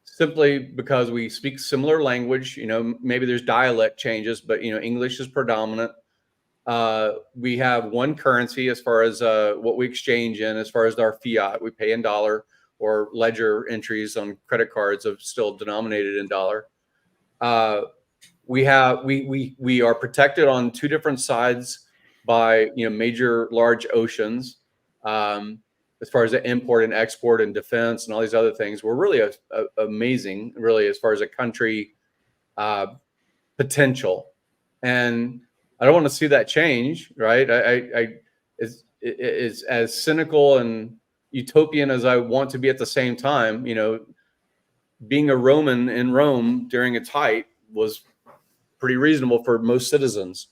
simply because we speak similar language. Maybe there's dialect changes, but English is predominant. We have one currency as far as what we exchange in, as far as our fiat. We pay in dollar, or ledger entries on credit cards are still denominated in dollar. We are protected on two different sides by major large oceans. As far as the import and export and defense and all these other things, we're really amazing, really, as far as a country potential. And I don't want to see that change, right? It's as cynical and utopian as I want to be at the same time. Being a Roman in Rome during its height was pretty reasonable for most citizens.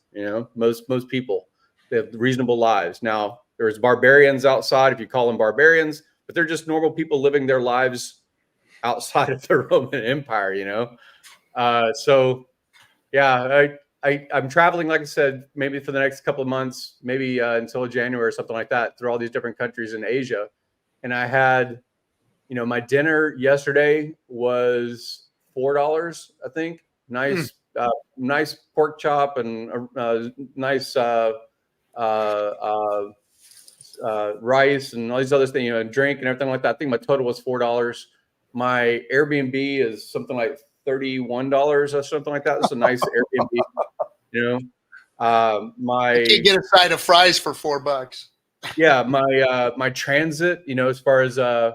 Most people, they have reasonable lives. Now, there's barbarians outside, if you call them barbarians, but they're just normal people living their lives outside of the Roman Empire. So yeah, I'm traveling, like I said, maybe for the next couple of months, maybe until January or something like that, through all these different countries in Asia. And I had, my dinner yesterday was $4, I think. Nice, nice pork chop and nice rice and all these other things, and drink and everything like that. I think my total was $4. My Airbnb is something like $31 or something like that. It's a nice Airbnb. I can't get a side of fries for $4. Yeah, my transit, as far as they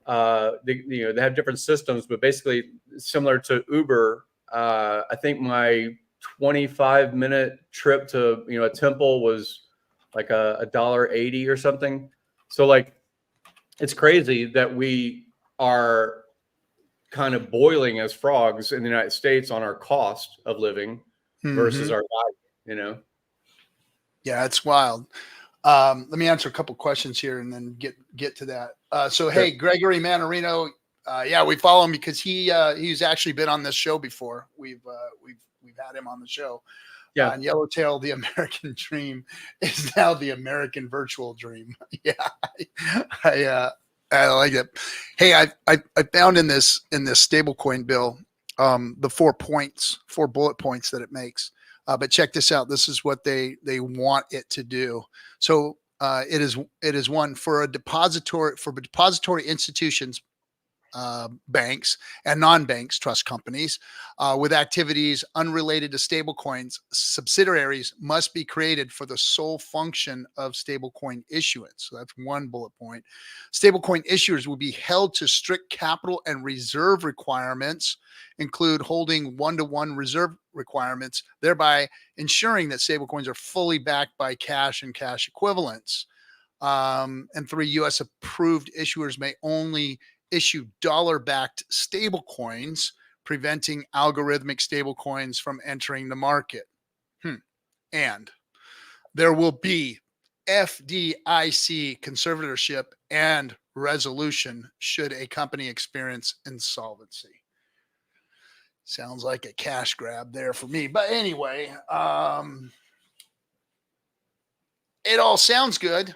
have different systems, but basically similar to Uber. I think my 25-minute trip to a temple was like $1.80 or something. So like, it's crazy that we are kind of boiling as frogs in the United States on our cost of living versus our value, Yeah, it's wild. Let me answer a couple questions here and then get to that. So, hey, Gregory Manarino, yeah, we follow him because he's actually been on this show before. We've had him on the show. Yeah. And Yellowtail, the American dream is now the American virtual dream. Yeah, I like it. Hey, I found in this stablecoin bill the 4 bullet points that it makes. But check this out. This is what they want it to do. So it is one for depository institutions. banks and non-banks, trust companies, with activities unrelated to stablecoins. Subsidiaries must be created for the sole function of stablecoin issuance. So that's one bullet point. Stablecoin issuers will be held to strict capital and reserve requirements, include holding one-to-one reserve requirements, thereby ensuring that stablecoins are fully backed by cash and cash equivalents. And 3, U.S. approved issuers may only issue dollar-backed stable coins, preventing algorithmic stable coins from entering the market. And there will be FDIC conservatorship and resolution should a company experience insolvency. Sounds like a cash grab there for me. But anyway, it all sounds good.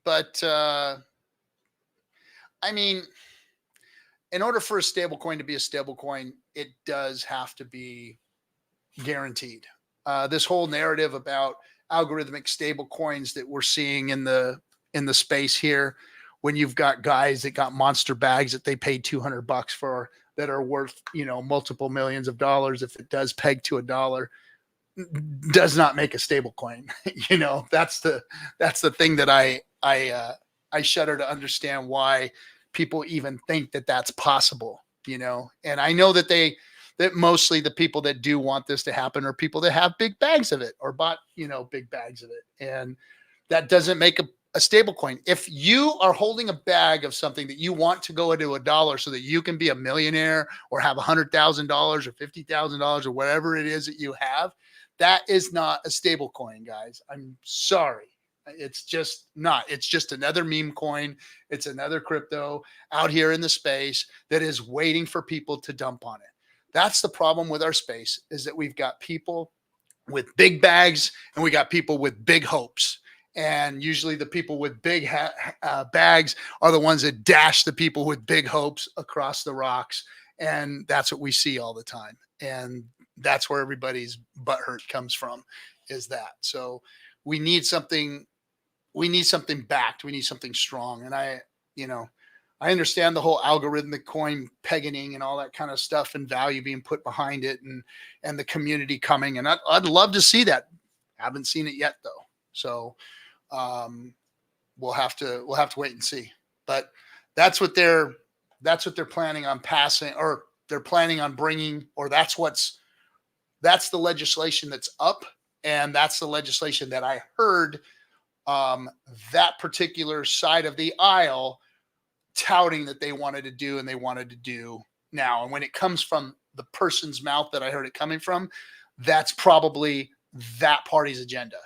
But, I mean, in order for a stable coin to be a stable coin, it does have to be guaranteed. This whole narrative about algorithmic stable coins that we're seeing in the space here, when you've got guys that got monster bags that they paid $200 for that are worth, multiple millions of dollars, if it does peg to $1, does not make a stable coin. That's the thing that I shudder to understand why people even think that that's possible, and I know that that mostly the people that do want this to happen are people that have big bags of it or bought, big bags of it. And that doesn't make a stable coin. If you are holding a bag of something that you want to go into $1 so that you can be a millionaire or have $100,000 or $50,000 or whatever it is that you have, that is not a stable coin, guys. I'm sorry. It's just not. It's just another meme coin. It's another crypto out here in the space that is waiting for people to dump on it. That's the problem with our space, is that we've got people with big bags and we got people with big hopes. And usually the people with big bags are the ones that dash the people with big hopes across the rocks. And that's what we see all the time. And that's where everybody's butthurt comes from, is that. So we need something backed. We need something strong. And I understand the whole algorithmic coin pegging and all that kind of stuff and value being put behind it and the community coming. And I'd love to see that. Haven't seen it yet though. So we'll have to wait and see. But that's what they're planning on passing, or they're planning on bringing, or that's the legislation that's up. And that's the legislation that I heard that particular side of the aisle touting that they wanted to do, and they wanted to do now. And when it comes from the person's mouth that I heard it coming from, that's probably that party's agenda,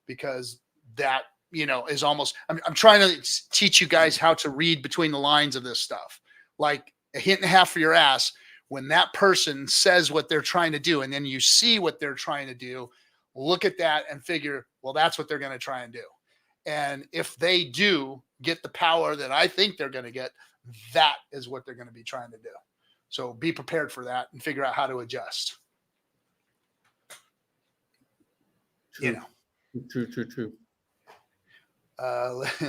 because that, is almost, I'm trying to teach you guys how to read between the lines of this stuff. Like a hint and a half for your ass, when that person says what they're trying to do, and then you see what they're trying to do, look at that and figure, well, that's what they're going to try and do. And if they do get the power that I think they're going to get, that is what they're going to be trying to do. So be prepared for that and figure out how to adjust. True. True.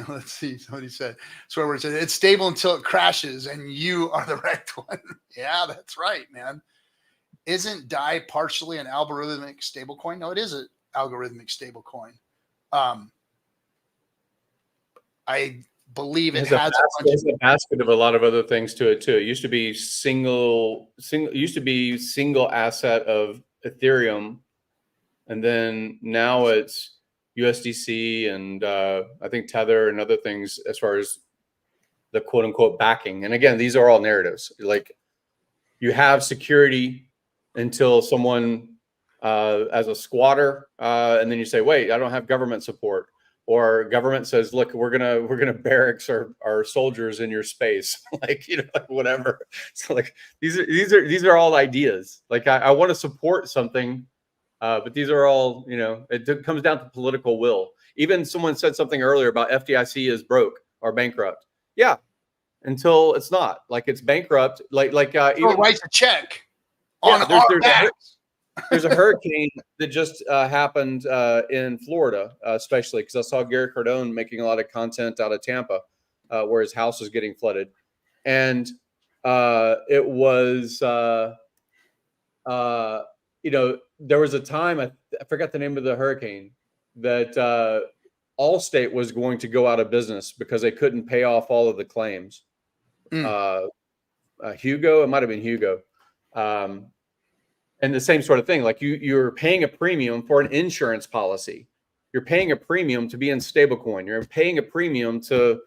Let's see. Somebody said, Swearword said, it's stable until it crashes and you are the wrecked one. Yeah, that's right, man. Isn't DAI partially an algorithmic stablecoin? No, it is an algorithmic stablecoin. I believe it has a basket of a lot of other things to it too. It used to be single asset of Ethereum, and then now it's USDC and I think Tether and other things as far as the quote unquote backing. And again, these are all narratives. Like, you have security until someone as a squatter, and then you say, wait, I don't have government support. Or government says, look, we're gonna barracks our soldiers in your space, like, whatever. So like these are all ideas. Like I want to support something, but these are all, it comes down to political will. Even someone said something earlier about FDIC is broke or bankrupt. Yeah, until it's not. Like, it's bankrupt. Like even writes a check on our backs. There's a hurricane that just happened in Florida, especially because I saw Gary Cardone making a lot of content out of Tampa, where his house was getting flooded. And it was, there was a time, I forgot the name of the hurricane, that Allstate was going to go out of business because they couldn't pay off all of the claims. Hugo, it might have been Hugo. And the same sort of thing, like you're paying a premium for an insurance policy. You're paying a premium to be in stablecoin. You're paying a premium to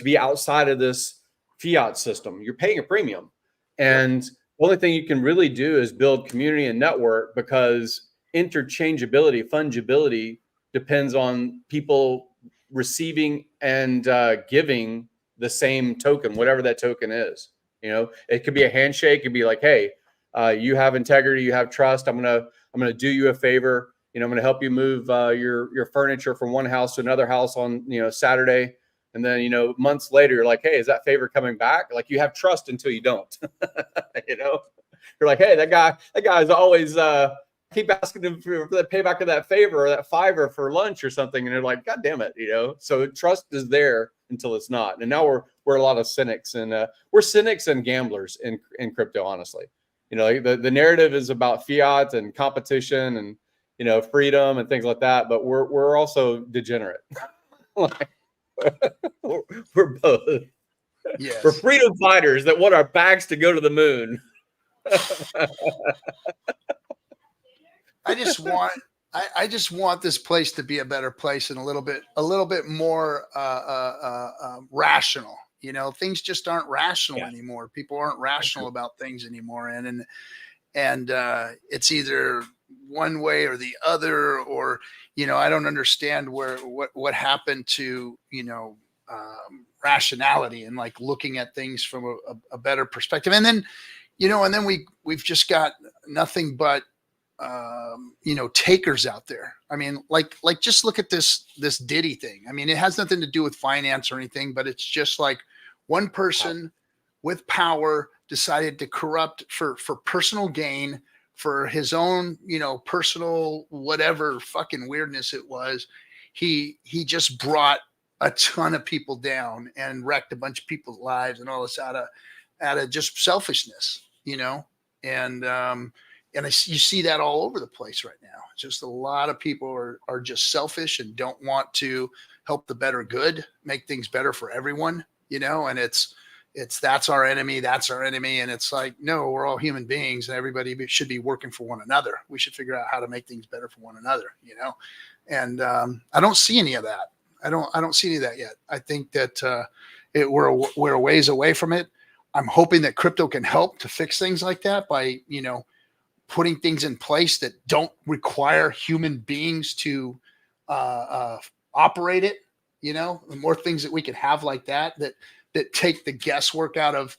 be outside of this fiat system. You're paying a premium. And the only thing you can really do is build community and network, because interchangeability, fungibility depends on people receiving and giving the same token, whatever that token is. It could be a handshake. It could be like, hey, you have integrity, you have trust. I'm gonna do you a favor. I'm gonna help you move your furniture from one house to another house on Saturday. And then months later, you're like, hey, is that favor coming back? Like, you have trust until you don't. You're like, hey, that guy's always keep asking him for the payback of that favor or that $5 for lunch or something, and they're like, God damn it, So trust is there until it's not. And now we're a lot of cynics, and we're cynics and gamblers in crypto, honestly. The narrative is about fiat and competition and freedom and things like that, but we're also degenerate. We're both. Yes. We're freedom fighters that want our bags to go to the moon. I just want this place to be a better place and a little bit more rational. Things just aren't rational anymore. People aren't rational about things anymore, and it's either one way or the other, or I don't understand what happened to rationality and like looking at things from a better perspective. And then we've just got nothing but takers out there. I mean, like just look at this Diddy thing. I mean, it has nothing to do with finance or anything, but it's just like one person with power decided to corrupt for personal gain, for his own, personal, whatever fucking weirdness it was. He just brought a ton of people down and wrecked a bunch of people's lives and all this out of just selfishness, and you see that all over the place right now. Just a lot of people are just selfish and don't want to help the better good, make things better for everyone, and it's that's our enemy. And it's like, no, we're all human beings and everybody should be working for one another. We should figure out how to make things better for one another, and I don't see any of that. I don't see any of that yet. I think that we're a ways away from it. I'm hoping that crypto can help to fix things like that by, putting things in place that don't require human beings to operate it. The more things that we can have like that take the guesswork out of,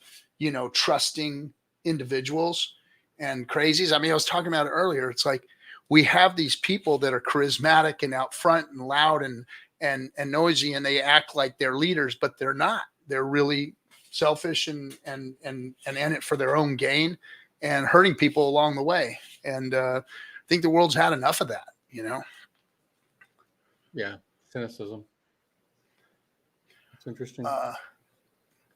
trusting individuals and crazies. I mean, I was talking about it earlier. It's like we have these people that are charismatic and out front and loud and noisy, and they act like they're leaders, but they're not. They're really selfish and in it for their own gain and hurting people along the way. And I think the world's had enough of that, Yeah, cynicism. It's interesting.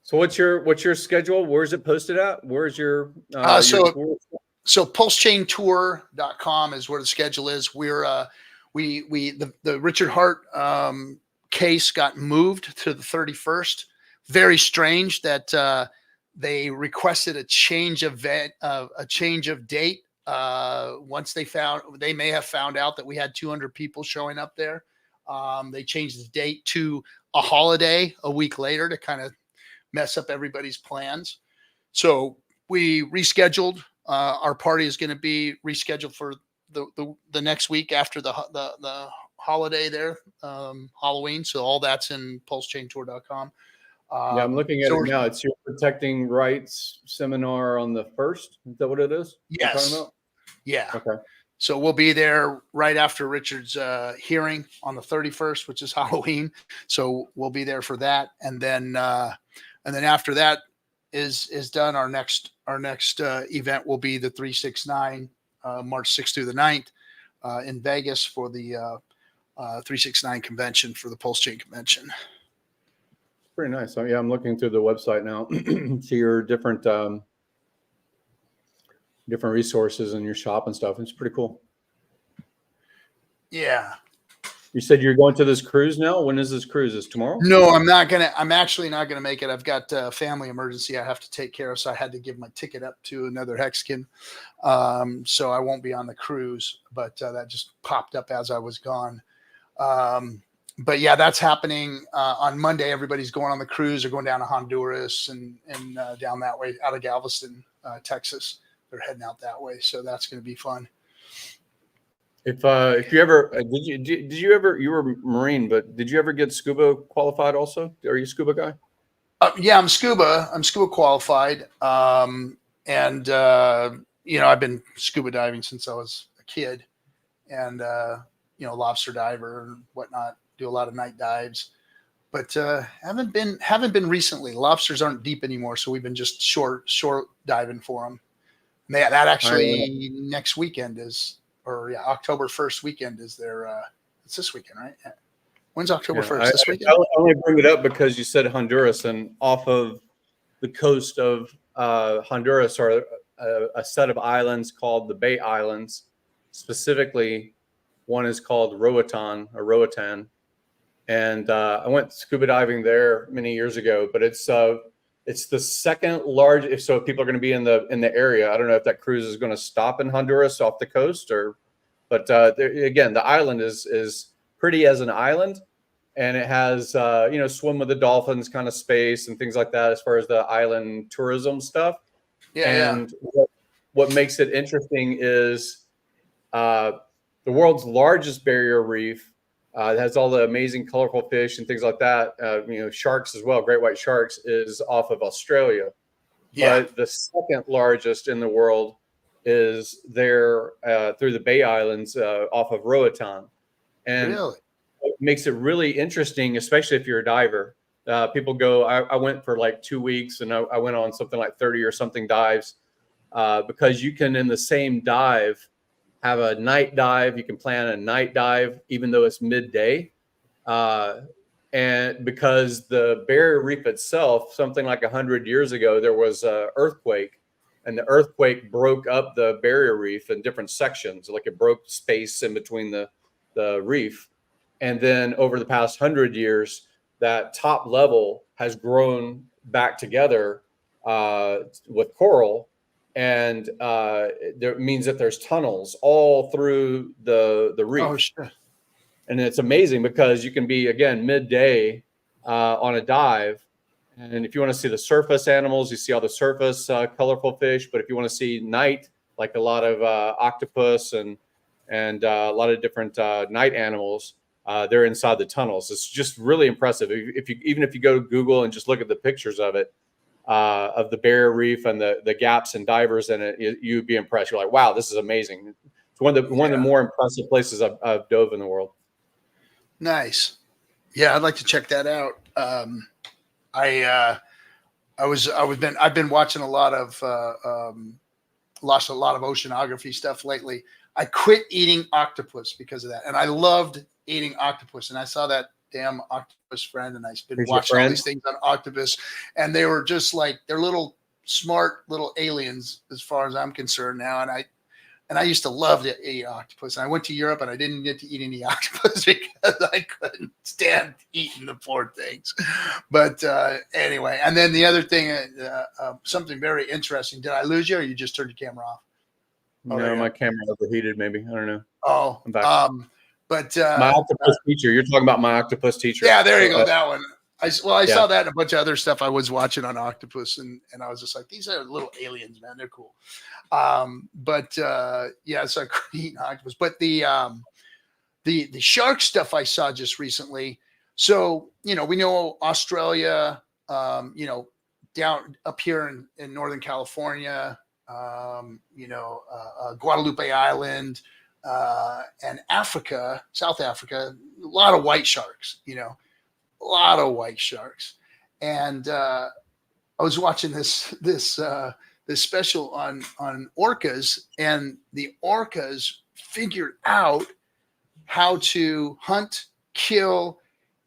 So what's your schedule? Where's it posted at? Where's your so PulseChainTour.com is where the schedule is. We're the Richard Hart case got moved to the 31st. Very strange that they requested a change of date. Once they may have found out that we had 200 people showing up there. They changed the date to a holiday a week later to kind of mess up everybody's plans. So we rescheduled. Our party is going to be rescheduled for the next week after the holiday there, Halloween. So all that's in PulseChainTour.com. Yeah, I'm looking at it now. It's your Protecting Rights seminar on the 1st. Is that what it is? Yes. Yeah. Okay. So we'll be there right after Richard's hearing on the 31st, which is Halloween. So we'll be there for that, and then after that is done, our next event will be the 369 March 6th through the 9th in Vegas for the 369 convention for the PulseChain convention. Pretty nice. So yeah, I'm looking through the website now. See your different different resources in your shop and stuff. It's pretty cool. Yeah. You said you're going to this cruise now. When is this cruise? Is tomorrow? No, I'm actually not gonna make it. I've got a family emergency I have to take care of, so I had to give my ticket up to another Hexican. So I won't be on the cruise, but that just popped up as I was gone. But yeah, that's happening on Monday. Everybody's going on the cruise. They're going down to Honduras and down that way out of Galveston, Texas. They're heading out that way, so that's going to be fun. If you ever did you ever, you were a Marine, but did you ever get scuba qualified also? Are you a scuba guy? Yeah, I'm scuba qualified. I've been scuba diving since I was a kid, and lobster diver and whatnot. Do a lot of night dives, but haven't been recently. Lobsters aren't deep anymore, so we've been just short diving for them. That actually next weekend is, October 1st weekend is their. It's this weekend, right? Yeah. When's October 1st? This weekend? I only bring it up because you said Honduras, and off of the coast of Honduras are a set of islands called the Bay Islands. Specifically, one is called Roatan. And I went scuba diving there many years ago, but it's the second largest. So people are going to be in the area. I don't know if that cruise is going to stop in Honduras off the coast, but again, the island is pretty as an island, and it has swim with the dolphins kind of space and things like that as far as the island tourism stuff. And what makes it interesting is the world's largest barrier reef. It has all the amazing colorful fish and things like that. Sharks as well, great white sharks, is off of Australia. Yeah. But the second largest in the world is there through the Bay Islands off of Roatan. And really? It makes it really interesting, especially if you're a diver. People go, I went for like 2 weeks, and I went on something like 30 or something dives because you can, in the same dive, have a night dive. You can plan a night dive, even though it's midday. And because the barrier reef itself, something like 100 years ago, there was an earthquake, and the earthquake broke up the barrier reef in different sections. Like it broke space in between the reef. And then over the past 100 years, that top level has grown back together with coral. And there means that there's tunnels all through the reef. Oh, sure. And it's amazing because you can be, again, midday on a dive. And if you want to see the surface animals, you see all the surface colorful fish. But if you want to see night, like a lot of octopus and a lot of different night animals, they're inside the tunnels. It's just really impressive. Even if you go to Google and just look at the pictures of it, of the barrier reef and the gaps and divers in it, you'd be impressed. You're like, wow, this is amazing. It's one of the more impressive places I've dove in the world. Nice. Yeah, I'd like to check that out. I've been watching a lot of oceanography stuff lately. I quit eating octopus because of that, and I loved eating octopus. And I saw that damn octopus friend, and I've been watching all these things on octopus, and they were just like, they're little smart little aliens as far as I'm concerned now. And I used to love to eat octopus. And I went to Europe, and I didn't get to eat any octopus because I couldn't stand eating the poor things. But anyway, and then the other thing, something very interesting. Did I lose you, or you just turned your camera off? No, my camera overheated. Maybe, I don't know. Oh, I'm back. But my octopus teacher. You're talking about my octopus teacher. Yeah, there you go. That one. I saw that and a bunch of other stuff I was watching on octopus, and I was just like, these are little aliens, man. They're cool. So I couldn't eat octopus. But the shark stuff I saw just recently. So, we know Australia, down up here in Northern California, Guadalupe Island, and Africa, South Africa, a lot of white sharks, a lot of white sharks. And I was watching this special on orcas, and the orcas figured out how to hunt, kill,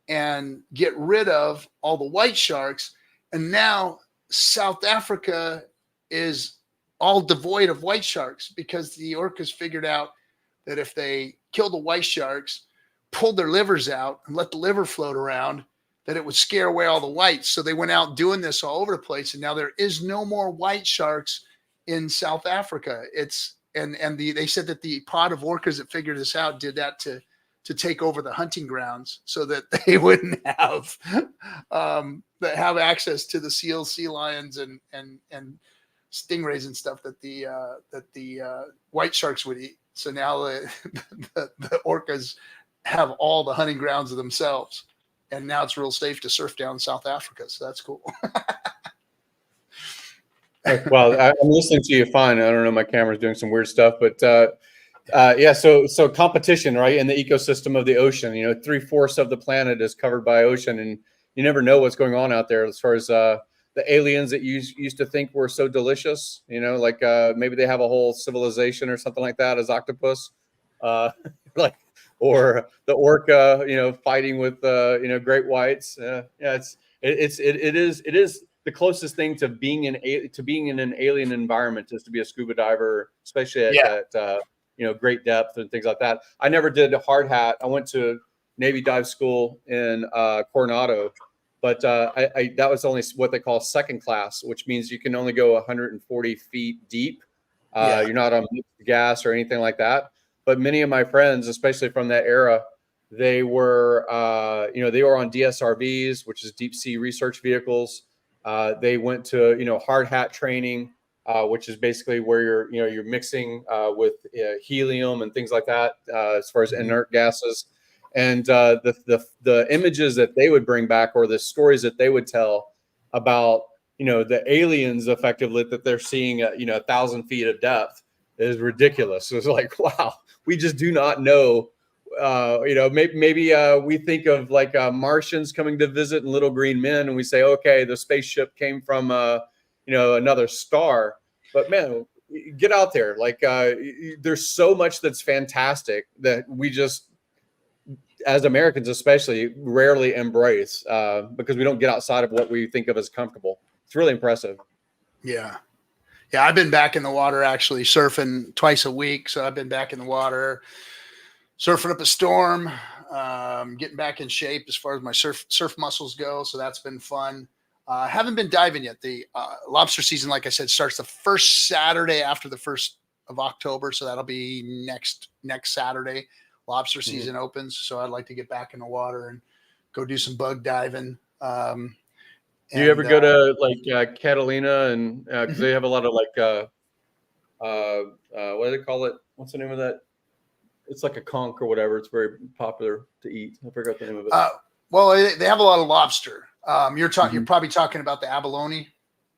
and get rid of all the white sharks. And now South Africa is all devoid of white sharks because the orcas figured out that if they kill the white sharks, pulled their livers out and let the liver float around, that it would scare away all the whites. So they went out doing this all over the place. And now there is no more white sharks in South Africa. They said that the pod of orcas that figured this out did that to take over the hunting grounds so that they wouldn't have access to the seals, sea lions, and stingrays and stuff that the white sharks would eat. So now the orcas have all the hunting grounds of themselves, and now it's real safe to surf down South Africa. So that's cool. Well, I'm listening to you fine. I don't know, my camera's doing some weird stuff, but yeah. So competition, right, in the ecosystem of the ocean. 3/4 of the planet is covered by ocean, and you never know what's going on out there as far as the aliens that you used to think were so delicious. Like maybe they have a whole civilization or something like that as octopus, or the orca, fighting with great whites. Yeah, it is the closest thing to being in an alien environment is to be a scuba diver, especially at great depth and things like that. I never did a hard hat. I went to Navy dive school in Coronado, but that was only what they call second class, which means you can only go 140 feet deep. You're not on gas or anything like that. But many of my friends, especially from that era, they were on DSRVs, which is deep sea research vehicles. They went to hard hat training, which is basically where you're mixing with helium and things like that as far as inert gases. And the images that they would bring back, or the stories that they would tell about the aliens effectively that they're seeing at 1,000 feet of depth is ridiculous. It's like, wow, we just do not know. Maybe we think of like Martians coming to visit and little green men, and we say, okay, the spaceship came from another star. But man, get out there. Like there's so much that's fantastic that we just, as Americans especially, rarely embrace because we don't get outside of what we think of as comfortable. It's really impressive. Yeah. I've been back in the water actually surfing twice a week. So I've been back in the water, surfing up a storm, getting back in shape as far as my surf muscles go. So that's been fun. Haven't been diving yet. The lobster season, like I said, starts the first Saturday after the 1st of October. So that'll be next Saturday. Lobster season opens. So I'd like to get back in the water and go do some bug diving. Do you ever go to like Catalina and because they have a lot of like what do they call it? What's the name of that? It's like a conch or whatever. It's very popular to eat. I forgot the name of it. Well, they have a lot of lobster. You're probably talking about the abalone.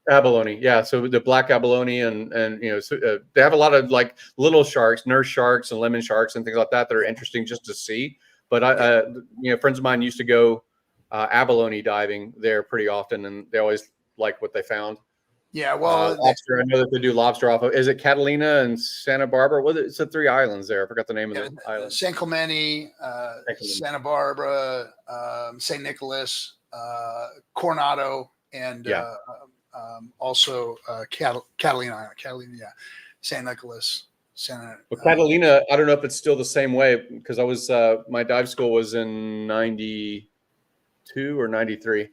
Abalone, yeah. So the black abalone and they have a lot of like little sharks, nurse sharks and lemon sharks and things like that are interesting just to see. But friends of mine used to go abalone diving there pretty often, and they always like what they found. Yeah, well, lobster. I know that they do lobster off of. Is it Catalina and Santa Barbara? It's the 3 islands there. I forgot the name of the island. San Clemente, Santa Barbara, St. Nicholas, Coronado, and also Catalina. Yeah, San Nicholas. Catalina, I don't know if it's still the same way because I was my dive school was in 92 or 93,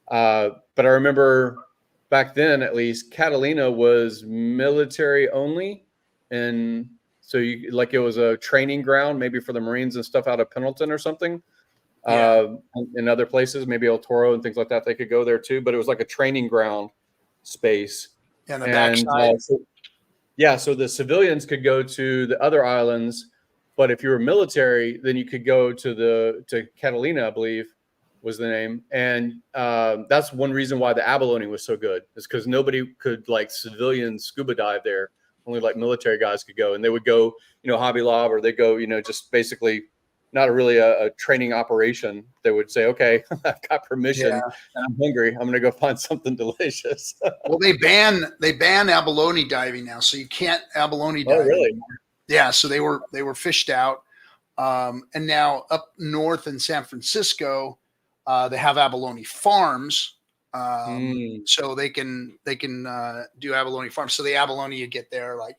but I remember back then at least Catalina was military only, and so it was a training ground maybe for the Marines and stuff out of Pendleton or something. In other places, maybe El Toro and things like that, they could go there too, but it was like a training ground space. And the backside. So the civilians could go to the other islands, but if you were military, then you could go to Catalina, I believe was the name. And that's one reason why the abalone was so good, is because nobody could like civilian scuba dive there. Only like military guys could go, and they would go, Hobby Lob, or they go, just basically not really a training operation. They would say, okay, I've got permission and I'm hungry. I'm going to go find something delicious. Well, they ban abalone diving now. So you can't abalone dive. Oh, really? Anymore. Yeah. So they were fished out. And now up north in San Francisco, They have abalone farms, Mm. so they can do abalone farms. So the abalone you get there like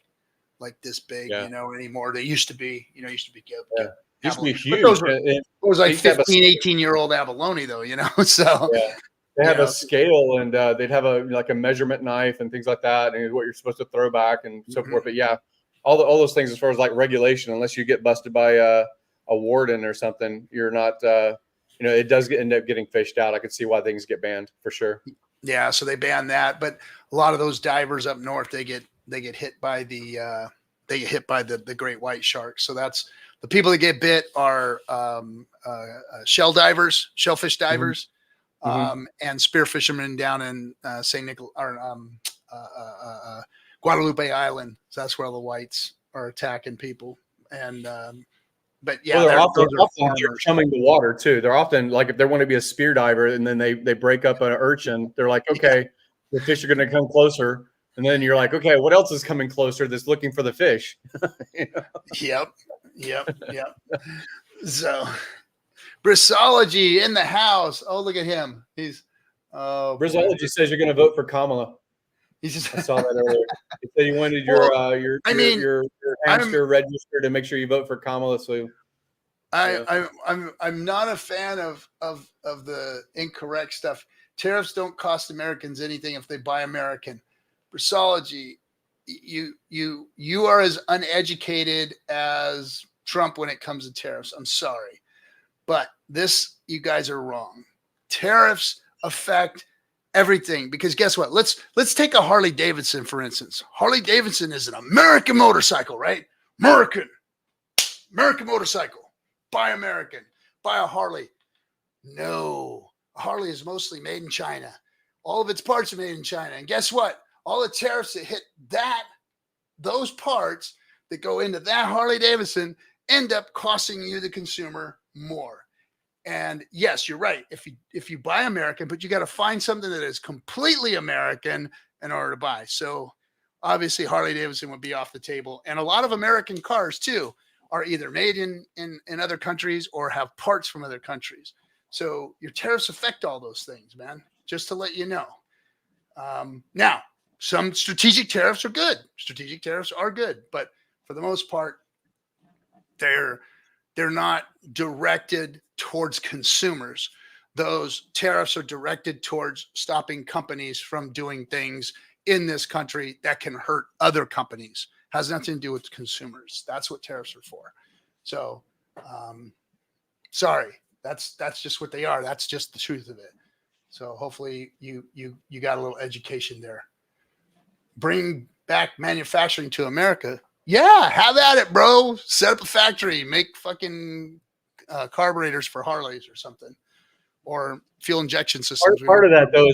this big, Yeah. anymore. They used to be, Yeah. Used to be abalone. But huge. those And was like they used to have a 15, 18-year-old abalone though, so Yeah. They have Yeah. a scale, and they'd have a measurement knife and things like that, and what you're supposed to throw back and so forth. But yeah, all those things as far as like regulation, unless you get busted by a warden or something, you're not. It does end up getting fished out. I could see why things get banned for sure. Yeah, so they ban that, but a lot of those divers up north, they get hit by the great white sharks. So that's the people that get bit are shellfish divers, and spear fishermen down in St. Nicholas or Guadalupe Island. So that's where all the whites are attacking people. And but yeah, Well, they're often farmers. chumming the water too. They're often like if they want to be a spear diver, and then they break up an urchin. They're like, okay, the fish are going to come closer, and then you're like, okay, what else is coming closer that's looking for the fish? Yep. So, Brissology in the house. Oh, look at him. He's Brizology says you're going to vote for Kamala. He's just I saw that earlier. He said you wanted your hamster registered to make sure you vote for Kamala. So I'm not a fan of the incorrect stuff. Tariffs don't cost Americans anything if they buy American. Brissology, you are as uneducated as Trump when it comes to tariffs. I'm sorry, but you guys are wrong. Tariffs affect everything, because guess what? Let's take a Harley Davidson, for instance. Harley Davidson is an American motorcycle, right? American motorcycle. Buy American. Buy a Harley. No. A Harley is mostly made in China. All of its parts are made in China. And guess what? All the tariffs that hit those parts that go into that Harley Davidson end up costing you, the consumer, more. And yes, you're right. If you buy American, but you got to find something that is completely American in order to buy. So obviously Harley Davidson would be off the table. And a lot of American cars too are either made in other countries or have parts from other countries. So your tariffs affect all those things, man, just to let you know. Now, some strategic tariffs are good. Strategic tariffs are good, but for the most part, they're not directed towards consumers. Those tariffs are directed towards stopping companies from doing things in this country that can hurt other companies. Has nothing to do with consumers. That's what tariffs are for. So, sorry, that's just what they are. That's just the truth of it. So hopefully you got a little education there. Bring back manufacturing to America. Yeah, have at it, bro. Set up a factory, make fucking carburetors for Harleys or something, or fuel injection systems. Part of that though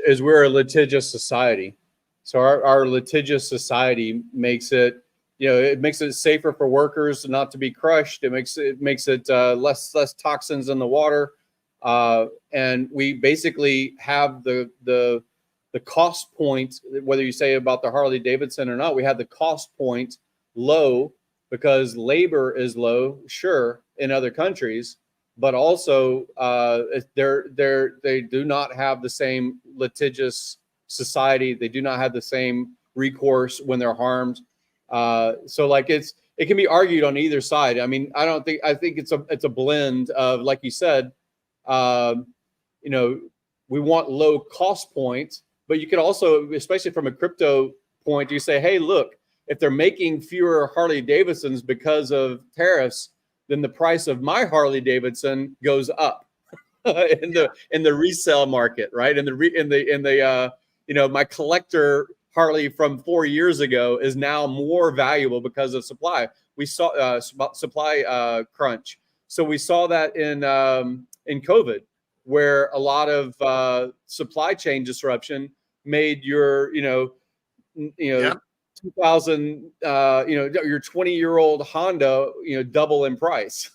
is we're a litigious society. So our litigious society makes it, it makes it safer for workers not to be crushed. It makes it less toxins in the water, and we basically have the cost point. Whether you say about the Harley Davidson or not, we have the cost point low because labor is low, sure, in other countries, but also they do not have the same litigious society. They do not have the same recourse when they're harmed. So like it can be argued on either side. I mean, I think it's a blend of, like you said, we want low cost points, but you could also, especially from a crypto point, you say, hey, look, if they're making fewer Harley Davidsons because of tariffs, then the price of my Harley Davidson goes up in the resale market, right? My collector Harley from 4 years ago is now more valuable because of supply. We saw supply crunch. So we saw that in COVID, where a lot of supply chain disruption made your 2000 your 20-year-old Honda double in price.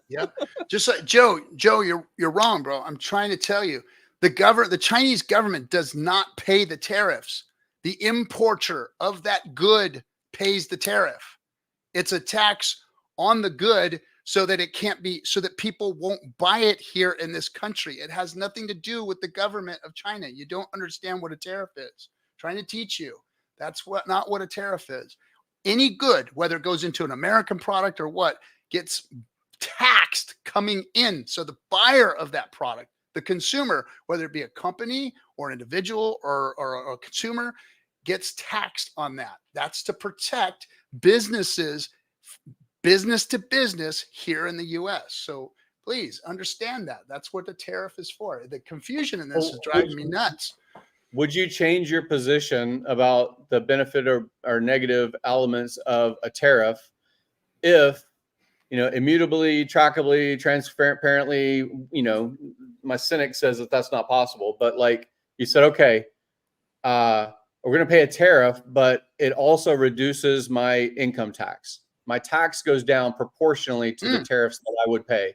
Yep. Just like Joe, you're wrong, bro. I'm trying to tell you, the Chinese government does not pay the tariffs. The importer of that good pays the tariff. It's a tax on the good so that it can't be, so that people won't buy it here in this country. It has nothing to do with the government of China. You don't understand what a tariff is. Trying to teach you. That's not what a tariff is. Any good, whether it goes into an American product or what, gets taxed coming in. So the buyer of that product, the consumer, whether it be a company or an individual or a consumer, gets taxed on that. That's to protect businesses, business to business here in the US. So please understand that. That's what the tariff is for. The confusion in this is driving me nuts. Would you change your position about the benefit or negative elements of a tariff if, immutably, trackably, transparently, my cynic says that that's not possible, but like you said, okay, we're going to pay a tariff, but it also reduces my income tax. My tax goes down proportionally to the tariffs that I would pay,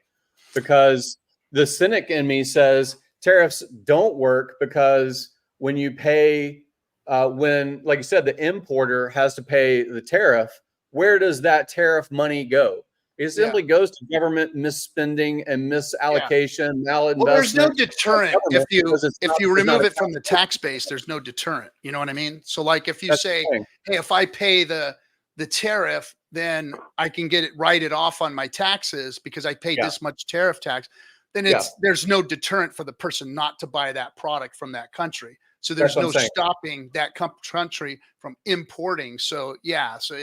because the cynic in me says tariffs don't work, because when you pay, like you said, the importer has to pay the tariff, where does that tariff money go? It simply goes to government misspending and misallocation, malinvestment. Well, there's no deterrent if you remove it from the tax base. There's no deterrent. You know what I mean? So, like, if you say, "Hey, if I pay the tariff, then I can get it write off on my taxes because I paid this much tariff tax," then there's no deterrent for the person not to buy that product from that country. So there's no stopping that country from importing. So so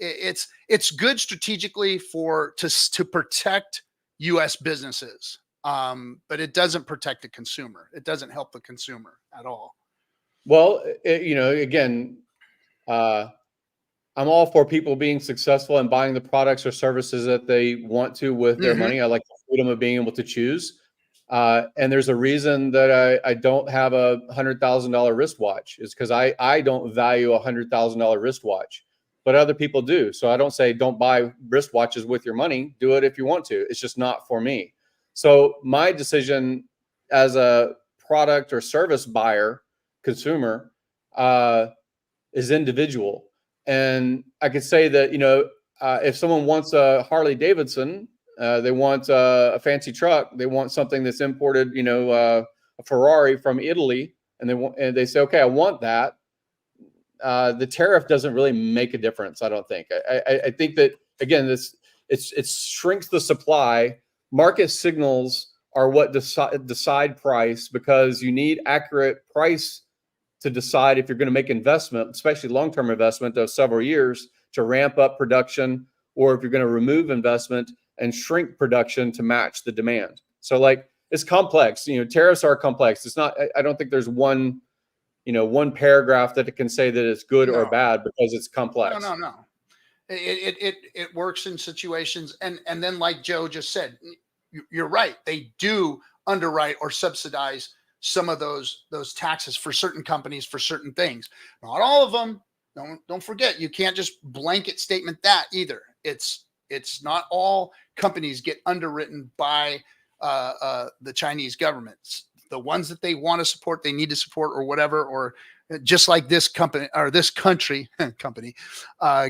it's good strategically to protect U.S. businesses, but it doesn't protect the consumer. It doesn't help the consumer at all. Well, again, I'm all for people being successful and buying the products or services that they want to with their money. I like the freedom of being able to choose. And there's a reason that I don't have a $100,000 wristwatch. It's because I don't value a $100,000 wristwatch, but other people do. So I don't say don't buy wristwatches with your money. Do it if you want to. It's just not for me. So my decision as a product or service buyer, consumer, is individual. And I could say that, if someone wants a Harley Davidson, they want a fancy truck, they want something that's imported, a Ferrari from Italy, and they say, okay, I want that. The tariff doesn't really make a difference, I don't think. I think that, again, it shrinks the supply. Market signals are what decide price, because you need accurate price to decide if you're going to make investment, especially long-term investment of several years, to ramp up production, or if you're going to remove investment and shrink production to match the demand. So, like, it's complex. Tariffs are complex. It's not. I don't think there's one paragraph that it can say that it's good or bad, because it's complex. No. It works in situations, and then, like Joe just said, you're right. They do underwrite or subsidize some of those taxes for certain companies for certain things. Not all of them. Don't forget, you can't just blanket statement that either. It's not all companies get underwritten by the Chinese government. The ones that they want to support, they need to support, or whatever, or just like this company or this country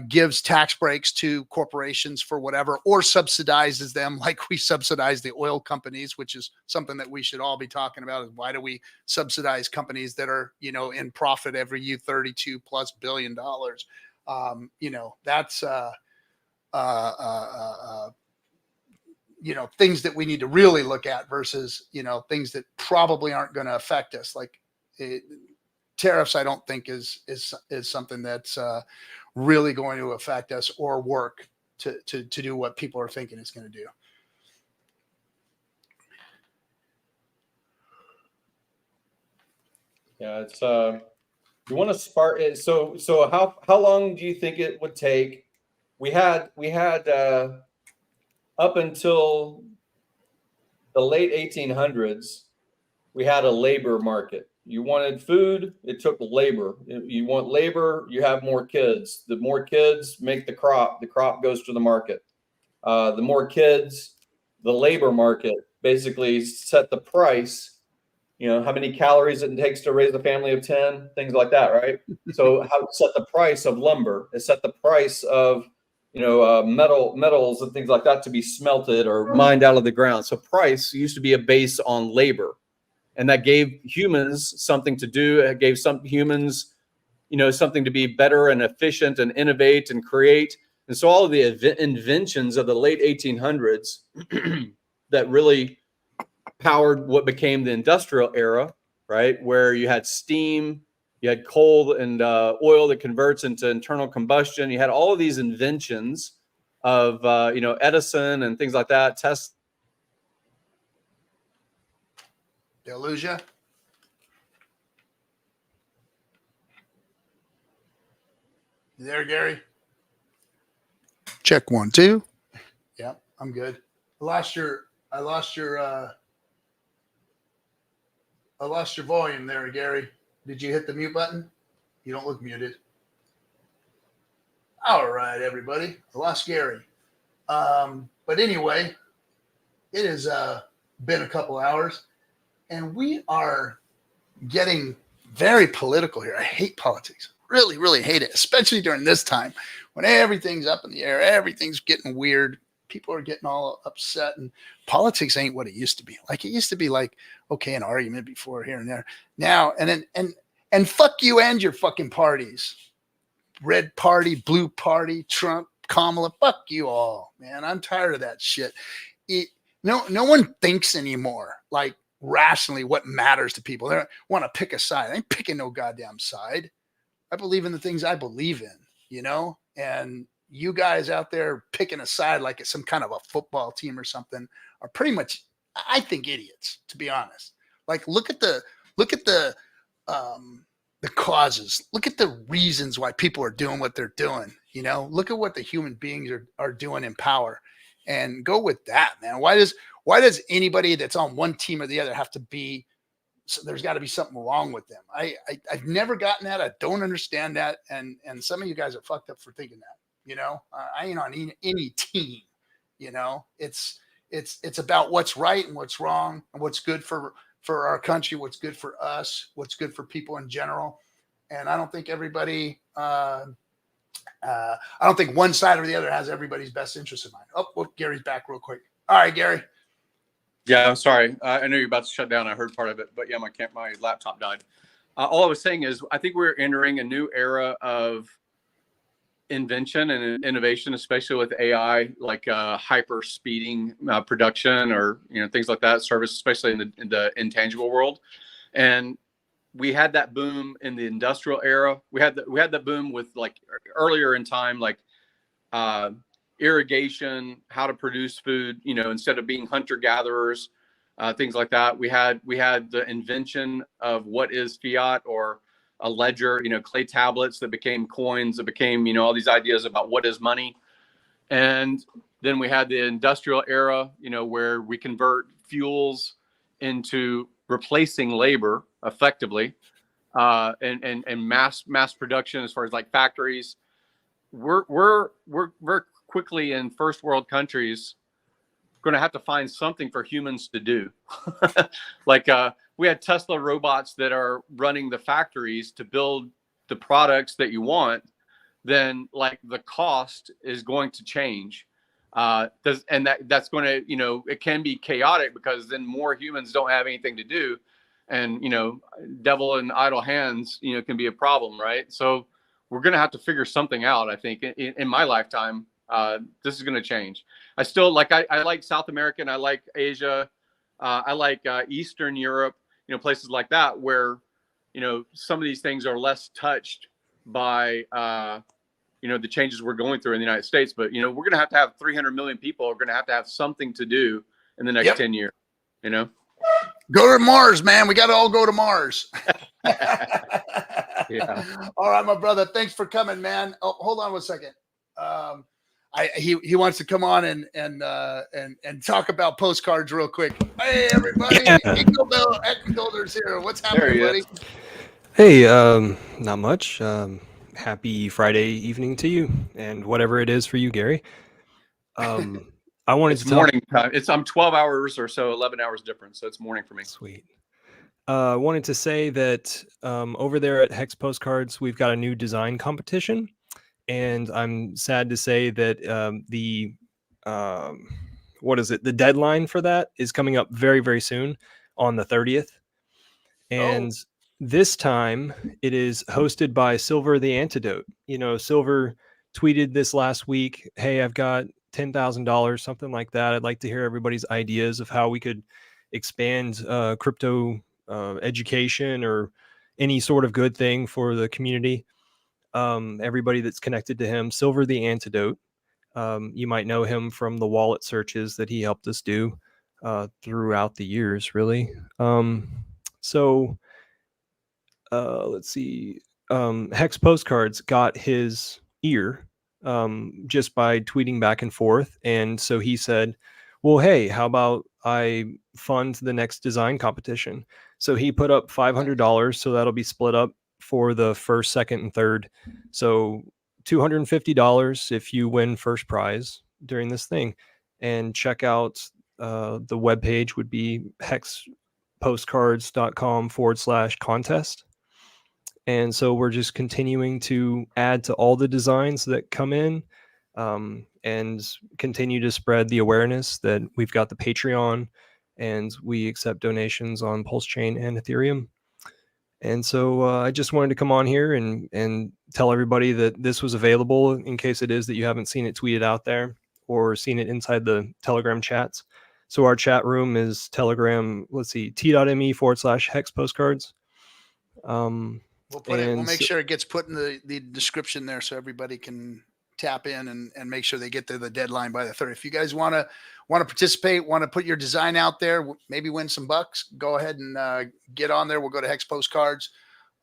gives tax breaks to corporations for whatever, or subsidizes them, like we subsidize the oil companies, which is something that we should all be talking about. Is why do we subsidize companies that are in profit every year, $32+ billion? That's things that we need to really look at versus, things that probably aren't going to affect us. Like tariffs, I don't think is something that's really going to affect us or work to do what people are thinking it's going to do. Yeah, it's you want to spark it. So how long do you think it would take? We had up until the late 1800s, we had a labor market. You wanted food, it took labor. You want labor, you have more kids. The more kids make the crop goes to the market. The more kids, the labor market basically set the price. How many calories it takes to raise a family of 10, things like that, right? So how it set the price of lumber, it set the price of metals and things like that to be smelted or mined out of the ground. So price used to be a base on labor, and that gave humans something to do. It gave some humans, something to be better and efficient and innovate and create. And so all of the inventions of the late 1800s that really powered what became the industrial era, right? Where you had steam, you had coal and oil that converts into internal combustion. You had all of these inventions of, Edison and things like that. Tesla. Did I lose you? You there, Gary? Check 1, 2. Yeah, I'm good. I lost your volume there, Gary. Did you hit the mute button? You don't look muted. All right, everybody. I lost Gary. But anyway, it has been a couple hours, and we are getting very political here. I hate politics. Really, really hate it, especially during this time when everything's up in the air, everything's getting weird. People are getting all upset, and politics ain't what it used to be. Like, it used to be like, okay, an argument before here and there. Now, and fuck you and your fucking parties. Red party, blue party, Trump, Kamala, fuck you all, man. I'm tired of that shit. No one thinks anymore, like, rationally what matters to people. They want to pick a side. I ain't picking no goddamn side. I believe in the things I believe in, and you guys out there picking a side like it's some kind of a football team or something are pretty much, I think, idiots, to be honest. Like, look at the causes. Look at the reasons why people are doing what they're doing. Look at what the human beings are doing in power, and go with that, man. Why does anybody that's on one team or the other have to be? So there's got to be something wrong with them. I've never gotten that. I don't understand that. And some of you guys are fucked up for thinking that, I ain't on any team, it's about what's right and what's wrong and what's good for our country, what's good for us, what's good for people in general. And I don't think everybody, I don't think one side or the other has everybody's best interest in mind. Oh, well, Gary's back real quick. All right, Gary. Yeah, I'm sorry. I know you're about to shut down. I heard part of it, but yeah, my laptop died. All I was saying is, I think we're entering a new era of invention and innovation, especially with AI, like hyper speeding production or things like that, service, especially in the intangible world. And we had that boom in the industrial era. We had that boom with, like, earlier in time, like irrigation, how to produce food, instead of being hunter gatherers, things like that. We had the invention of what is fiat or a ledger, clay tablets that became coins, that became, all these ideas about what is money. And then we had the industrial era, where we convert fuels into replacing labor effectively, and mass production as far as like factories. We're quickly in first world countries going to have to find something for humans to do. Like we had Tesla robots that are running the factories to build the products that you want. Then, like, the cost is going to change. That's going to, it can be chaotic, because then more humans don't have anything to do, and devil in idle hands can be a problem, right? So we're going to have to figure something out. I think in my lifetime, this is going to change. I still like, I like South America, and I like Asia. I like Eastern Europe, places like that, where, some of these things are less touched by, the changes we're going through in the United States. But, we're going to have 300 million people are going to have something to do in the next 10 years, Go to Mars, man. We got to all go to Mars. Yeah. All right, my brother. Thanks for coming, man. Oh, hold on one second. He wants to come on and talk about postcards real quick. Hey, everybody. Echobuilder's here. What's happening, buddy? Hey, not much. Happy Friday evening to you, and whatever it is for you, Gary. I wanted It's to talk. morning time. I'm 12 hours or so, 11 hours difference. So it's morning for me. Sweet. I wanted to say that over there at Hex Postcards, we've got a new design competition, and I'm sad to say that the deadline for that is coming up very, very soon on the 30th. And this time it is hosted by Silver the Antidote. Silver tweeted this last week, hey, I've got $10,000, something like that. I'd like to hear everybody's ideas of how we could expand crypto education or any sort of good thing for the community. Everybody that's connected to him, Silver the Antidote. You might know him from the wallet searches that he helped us do throughout the years, really. Let's see. Hex Postcards got his ear just by tweeting back and forth. And so he said, well, hey, how about I fund the next design competition? So he put up $500. So that'll be split up for the first, second, and third. So $250 if you win first prize during this thing. And check out the webpage would be hexpostcards.com/contest. And so we're just continuing to add to all the designs that come in and continue to spread the awareness that we've got the Patreon and we accept donations on PulseChain and Ethereum. And so I just wanted to come on here and tell everybody that this was available in case it is that you haven't seen it tweeted out there or seen it inside the Telegram chats. So our chat room is Telegram, let's see, t.me/hexpostcards. We'll put it. We'll make sure it gets put in the description there so everybody can tap in and make sure they get to the deadline by the 30th. If you guys want to participate, want to put your design out there, maybe win some bucks, go ahead and get on there. We'll go to Hex Postcards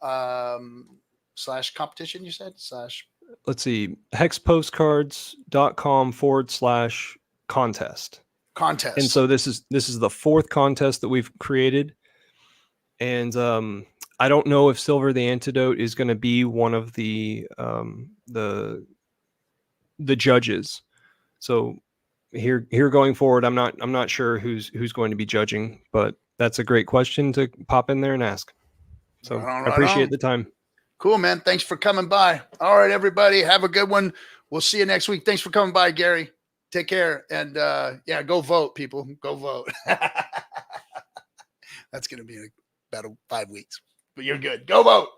/competition. You said / let's see, hexpostcards.com/contest. Contest. And so this is the fourth contest that we've created. And I don't know if Silver the Antidote is going to be one of the judges. So here going forward, I'm not sure who's going to be judging, but that's a great question to pop in there and ask. So I appreciate the time. Cool, man. Thanks for coming by. All right, everybody, have a good one. We'll see you next week. Thanks for coming by, Gary. Take care. And go vote, people. Go vote. That's going to be about 5 weeks. But you're good. Go vote.